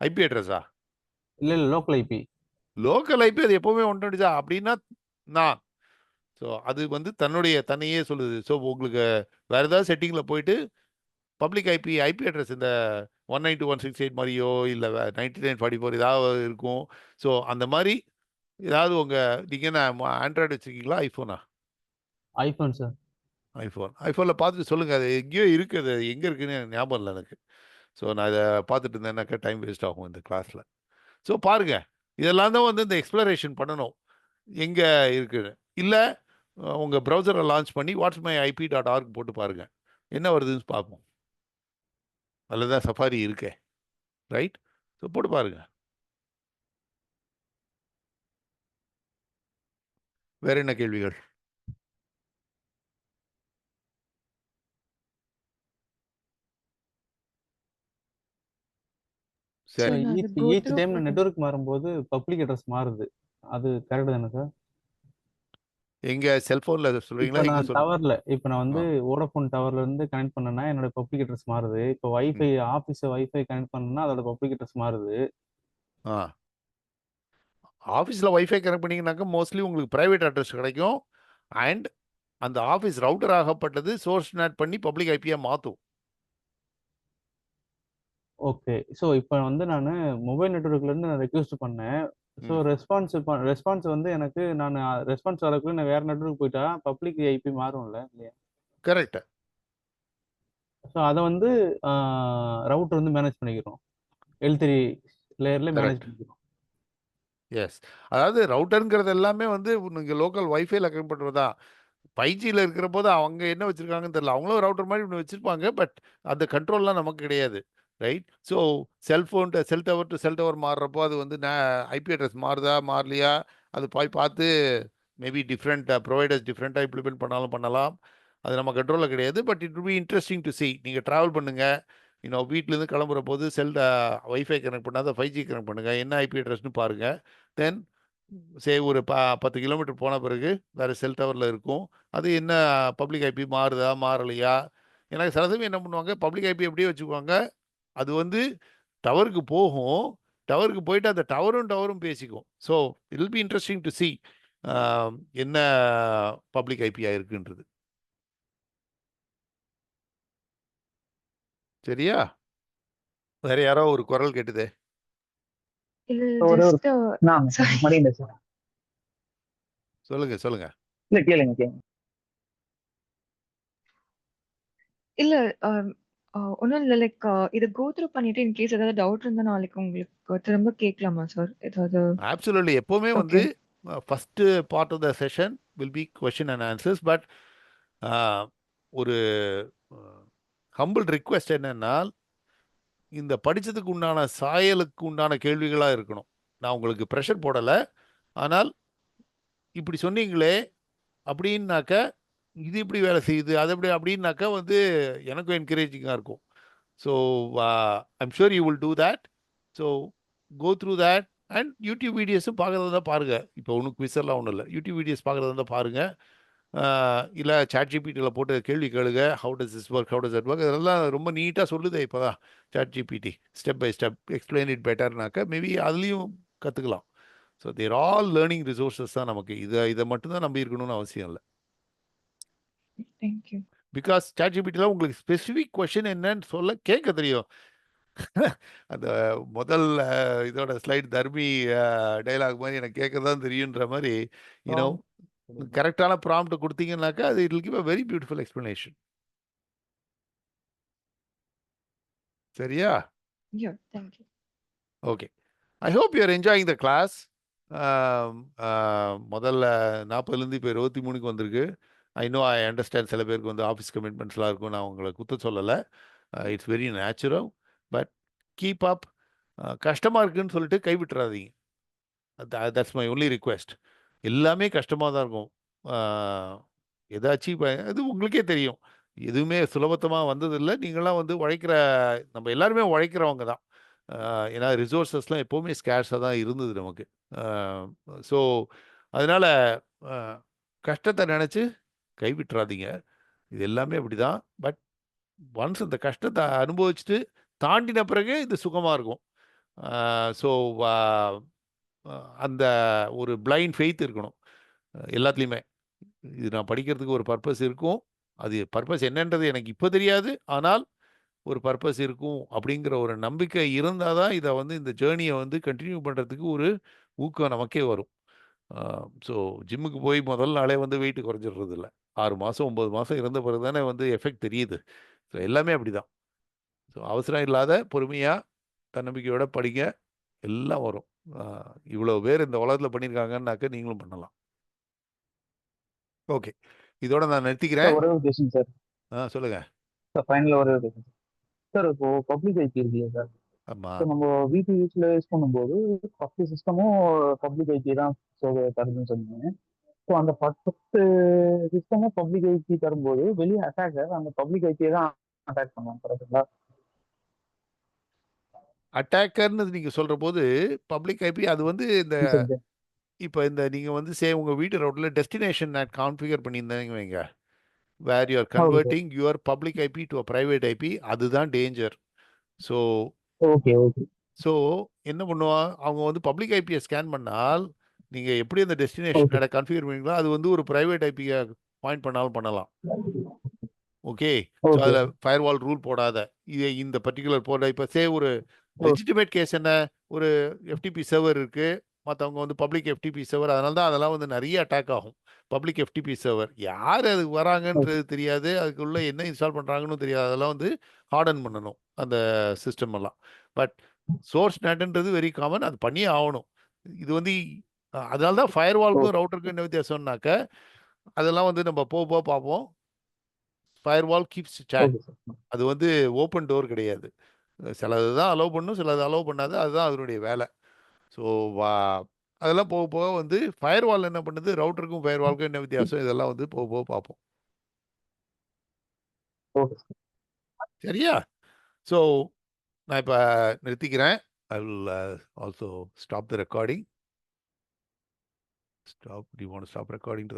ஐபி அட்ரஸா? இல்லை இல்லை, லோக்கல் ஐபி. லோக்கல் ஐபி அது எப்போவுமே 127 அப்படின்னா நான். ஸோ அது வந்து தன்னையே சொல்லுது. ஸோ உங்களுக்கு வேறு ஏதாவது செட்டிங்கில் போயிட்டு பப்ளிக் ஐபி அட்ரஸ் இந்த 192.168 மாதிரியோ இல்லை 99.44 ஏதாவது இருக்கும். ஸோ அந்த மாதிரி ஏதாவது நீங்கள் என்ன ஆண்ட்ராய்டு வச்சுருக்கீங்களா, ஐஃபோனா? IPhone sir. ஐஃபோனில் பார்த்துட்டு சொல்லுங்கள். அது எங்கேயோ இருக்குது, அது எங்கே இருக்குன்னு எனக்கு ஞாபகம் இல்லை எனக்கு. ஸோ நான் இதை பார்த்துட்டு இருந்தேன்னாக்கா டைம் வேஸ்ட் ஆகும் இந்த கிளாஸில். ஸோ பாருங்கள், இதெல்லாம் தான் வந்து இந்த எக்ஸ்ப்ளரேஷன் பண்ணணும் எங்கே இருக்குன்னு. இல்லை உங்கள் ப்ரௌசரை லான்ச் பண்ணி whatsmyip.org போட்டு பாருங்கள், என்ன வருதுன்னு பார்ப்போம். அதில் தான் சஃபாரி இருக்கே, ரைட்? ஸோ போட்டு பாருங்கள். வேற என்ன கேள்விகள்? சார் சரி. நான் அது ஈச் கோ ஈச் த்ரூ டைம்ல பண்ண நெட்வொர்க் மாறும்போது பப்ளிக் அட்ரஸ் மாறுது. அது கரெக்ட் தானே சார்? எங்க செல்போன்ல இப்ப சொல்றீங்களா? எங்க நான் சொல்றீங்க? டவர்ல இப்ப நான் வந்து ஆ. வோடஃபோன் டவர்ல இருந்து கனெக்ட் பண்ணேன்னா என்னோட பப்ளிக் அட்ரஸ் மாறுது. இப்போ வைஃபை ஆஃபீஸ் வைஃபை கனெக்ட் பண்ணேன்னா அதோட பப்ளிக் அட்ரஸ் மாறுது. ஆ. ஆஃபீஸில் வைஃபை கனெக்ட் பண்ணிங்கனாக்கா மோஸ்ட்லி உங்களுக்கு ப்ரைவேட் அட்ரஸ் கிடைக்கும். அண்ட் அந்த ஆஃபீஸ் ரவுட்டர் ஆகப்பட்டது சோர்ஸ் நேட் பண்ணி பப்ளிக் ஐபியாக மாற்றும். ஓகே. ஸோ இப்போ வந்து நான் மொபைல் நெட்வொர்க்ல இருந்து நான் ரெக்வெஸ்ட் பண்ணேன். ஸோ ரெஸ்பான்ஸ் வந்து எனக்கு நான் ரெஸ்பான்ஸ் வரக்குள்ள நான் வேற நெட்வொர்க் போயிட்டா பப்ளிக் ஐபி மாறும்ல இல்லையா? கரெக்ட். ஸோ அதை வந்து ரவுட்டர் வந்து மேனேஜ் பண்ணிக்கிறோம். L3 லேயர்ல மேனேஜ் கரெக்ட். பண்ணிக்கிறோம். எஸ். அதாவது ரவுட்டருங்கிறது எல்லாமே வந்து நீங்கள் லோக்கல் வைஃபைல கனெக்ட் பண்ணுறது தான். 5Gயில் இருக்கிற போது அவங்க என்ன வச்சுருக்காங்கன்னு தெரியல. அவங்களும் ரவுட்டர் மாதிரி ஒன்று வச்சுருப்பாங்க. பட் அந்த கண்ட்ரோல்லாம் நமக்கு கிடையாது. Right? So cellphone cell tower to cell tower மாறுறப்போ அது வந்து ஐபி அட்ரஸ் மாறுதா மாறலையா அது போய் பார்த்து மேபி டிஃப்ரெண்ட் ப்ரொவைடர்ஸ் டிஃப்ரெண்ட்டாக இம்ப்ளிமெண்ட் பண்ணாலும் பண்ணலாம். அது நம்ம கண்ட்ரோலில் கிடையாது. But it will be interesting to see. நீங்கள் ட்ராவல் பண்ணுங்கள், வீட்டிலேருந்து கிளம்புற போது வைஃபை கனெக்ட் பண்ணாத 5G கனெக்ட் பண்ணுங்கள், என்ன ஐபி அட்ரஸ்னு பாருங்கள். தென் ஒரு 10 கிலோமீட்டர் போன பிறகு வேறு செல் டவரில் இருக்கும். அது என்ன பப்ளிக் ஐபி மாறுதா மாறலையா? எனக்கு சில சமயம் என்ன பண்ணுவாங்க, பப்ளிக் ஐபி எப்படியே வச்சுக்குவாங்க. அது வந்து டவருக்கு போகும். டவருக்கு போயிட்டு அந்த டவரும் பேசிக்கும். So it will be interesting to see என்ன பப்ளிக் ஐபியா இருக்குன்றது. சரியா? வேற யாரோ ஒரு குரல் கேட்டுதே. இல்ல ஒரே ஒரு ஜஸ்ட் நான் சாரி. மணியன் சார். சொல்லுங்க. இல்ல கேளுங்க. இல்ல ஒன்றும் இல்லை லைக் இதை கோ த்ரூ பண்ணிட்டு இன்கேஸ் ஏதாவது டவுட் இருந்தால் நாளைக்கு உங்களுக்கு திரும்ப கேட்கலாமா சார் ஏதாவது? Absolutely. எப்போவுமே ஓகே. வந்து first part of the session will be question and answers. But ஒரு ஹம்பிள் ரிக்வெஸ்ட் என்னன்னா, இந்த படிச்சதுக்கு உண்டான சாயலுக்கு உண்டான கேள்விகளா இருக்கணும். நான் உங்களுக்கு ப்ரெஷர் போடல. ஆனால் இப்படி சொன்னீங்களே அப்படின்னாக்க, இது இப்படி வேலை செய்யுது, அது எப்படி அப்படின்னாக்கா வந்து எனக்கும் என்கரேஜிங்கா இருக்கும். So I'm sure you will do that. So go through that. And YouTube வீடியோஸும் பார்க்குறதா தான் பாருங்கள். இப்போ ஒன்றும் குவிஸெல்லாம் ஒன்றும் இல்லை. யூடியூப் வீடியோஸ் பார்க்குறதா தான் பாருங்கள். இல்லை ChatGPTயில் போட்டு கேள்வி கேளுங்க. How does this work, how does that work, அதெல்லாம் ரொம்ப நீட்டாக சொல்லுது இப்போ தான் ChatGPT. Step by step explain it பெட்டர்னாக்க மேபி அதுலேயும் கற்றுக்கலாம். So they're all learning resources தான் நமக்கு. இதை மட்டும்தான் நம்பி இருக்கணும்னு அவசியம் இல்லை. தேங்க்யூ. பிகாஸ் ChatGPTயில் உங்களுக்கு ஸ்பெசிஃபிக் கொஷின் என்னன்னு சொல்ல கேட்க தெரியும். அந்த முதல் இதோட ஸ்லைட் தர்மி டைலாக் மாதிரி எனக்கு கேட்க தான் தெரியுன்ற மாதிரி கரெக்டான ப்ராம்ப்ட் கொடுத்தீங்கன்னாக்கா அது it will give a very beautiful explanation. சரியா? Yeah thank you. Okay. I hope you are enjoying the class. முதல்ல 40லேருந்து இப்போ 23க்கு வந்திருக்கு. ஐ அண்டர்ஸ்டாண்ட் சில பேருக்கு வந்து ஆஃபீஸ் கமிட்மெண்ட்ஸ்லாம் இருக்கும். நான் உங்களை குத்த சொல்லலை. It's very natural. But keep up. கஷ்டமாக இருக்குன்னு சொல்லிட்டு கைவிட்டுறாதீங்க. That's my only request. எல்லாமே கஷ்டமாக தான் இருக்கும். ஏதாச்சும் அது உங்களுக்கே தெரியும். எதுவுமே சுலபத்தமாக வந்ததில்லை. நீங்களாம் வந்து நம்ம எல்லாருமே உழைக்கிறவங்க தான். ஏன்னா ரிசோர்ஸஸ்லாம் எப்போவுமே ஸ்கேர்ஸாக தான் இருந்தது நமக்கு. ஸோ அதனால் கஷ்டத்தை நினச்சி கைவிட்டுறாதீங்க. இது எல்லாமே அப்படி தான். பட் ஒன்ஸ் அந்த கஷ்டத்தை அனுபவிச்சுட்டு தாண்டின பிறகு இது சுகமாக இருக்கும். ஸோ அந்த ஒரு பிளைண்ட் ஃபெய்த் இருக்கணும் எல்லாத்துலேயுமே. இது நான் படிக்கிறதுக்கு ஒரு பர்பஸ் இருக்கும். அது பர்பஸ் என்னன்றது எனக்கு இப்போ தெரியாது. ஆனால் ஒரு பர்பஸ் இருக்கும் அப்படிங்கிற ஒரு நம்பிக்கை இருந்தால் தான் இதை வந்து இந்த ஜேர்னியை வந்து கண்டினியூ பண்ணுறதுக்கு ஒரு ஊக்கம் நமக்கே வரும். ஸோ ஜிம்முக்கு போய் முதல் நாளே வந்து வெயிட் குறைஞ்சிடுறது இல்லை. 6 மாதம் 9 மாதம் இருந்த பிறகு தானே வந்து எஃபெக்ட் தெரியுது. ஸோ எல்லாமே அப்படி தான். ஸோ அவசரம் இல்லாத பொறுமையாக தன்னம்பிக்கையோட படிங்க. எல்லாம் வரும். இவ்வளோ பேர் இந்த உலகத்தில் பண்ணியிருக்காங்கன்னாக்க நீங்களும் பண்ணலாம். ஓகே. இதோட நான் நிறுத்திக்கிறேன். ஒரே ஒரு கொஸ்டின் சார். சொல்லுங்க. சார் ஃபைனலாக ஒரே ஒரு கொஸ்டின் சார். இப்போ பப்ளிக் ஐபி இருக்கு இல்லையா சார்? ஆமாம். ஸோ நம்ம வீட்டு யூஸில் யூஸ் பண்ணும்போது ஃபஸ்ட்டு சிஸ்டமும் பப்ளிக் ஐபி தான் தருதுன்னு சொன்னீங்க. ஸோ அந்த 10 சிஸ்டமும் பப்ளிக் ஐபி தரும்போது வெளியே அட்டாக்கர் அந்த பப்ளிக் ஐபியை தான் அட்டாக் பண்ணுவாங்க, கரெக்டுங்களா? அட்டாக்கர்னு நீங்க சொல்ற போது பப்ளிக் ஐபி அது வந்து இந்த இப்போ இந்த நீங்க வந்து உங்க வீட்டு ரவுட்டர்ல டெஸ்டினேஷன் நெட் கான்ஃபிகர் பண்ணியிருந்தாங்க வைங்க, where you are converting your public IP to a private IP, அதுதான் danger. So okay okay so என்ன பண்ணுவான், அவங்க வந்து பப்ளிக் ஐபியை ஸ்கேன் பண்ணால் நீங்க எப்படி அந்த டெஸ்டினேஷன் நெட்டை கன்ஃபிகர் பண்ணீங்களோ அது வந்து ஒரு பிரைவேட் ஐபியை பாயிண்ட் பண்ணாலும் பண்ணலாம். ஓகே, ஸோ ஓகே அதில் ஃபயர்வால் ரூல் போடாத, இது இந்த பர்டிகுலர் போட இப்போ ஒரு லெஜிட்டிமேட் கேஸ் என்ன, ஒரு எஃப்டிபி சர்வர் இருக்கு, மற்றவங்க வந்து பப்ளிக் எஃப்டிபி சர்வர், அதனால தான் அதெல்லாம் வந்து நிறைய அட்டாக் ஆகும். பப்ளிக் எஃப்டிபி சர்வர் யார் அதுக்கு வராங்கன்றது தெரியாது, அதுக்குள்ள என்ன இன்ஸ்டால் பண்ணுறாங்கன்னு தெரியாது, அதெல்லாம் வந்து ஹார்டன் பண்ணணும் அந்த சிஸ்டம் எல்லாம். பட் சோர்ஸ் நெட்ன்றது வெரி காமன், அது பண்ணியே ஆகணும். இது வந்து அதனால தான் ஃபயர்வால்க்கும் ரவுட்டருக்கும் என்ன வித்தியாசம்னாக்க அதெல்லாம் வந்து நம்ம போக போக பார்ப்போம். ஃபயர்வால் கீப்ஸ் சேட், அது வந்து ஓப்பன் டோர் கிடையாது. சிலது தான் அலோவ் பண்ணும், சிலது அலோவ் பண்ணாது, அதுதான் அதனுடைய வேலை. ஸோ அதெல்லாம் போக போக வந்து ஃபயர்வால் என்ன பண்ணுது, ரவுட்டருக்கும் ஃபயர்வால்க்கும் என்ன வித்தியாசம், இதெல்லாம் வந்து போக போக பார்ப்போம். சரியா? ஸோ நான் இப்போ நிறுத்திக்கிறேன். I will also stop the recording. Stop. Do you want to stop recording?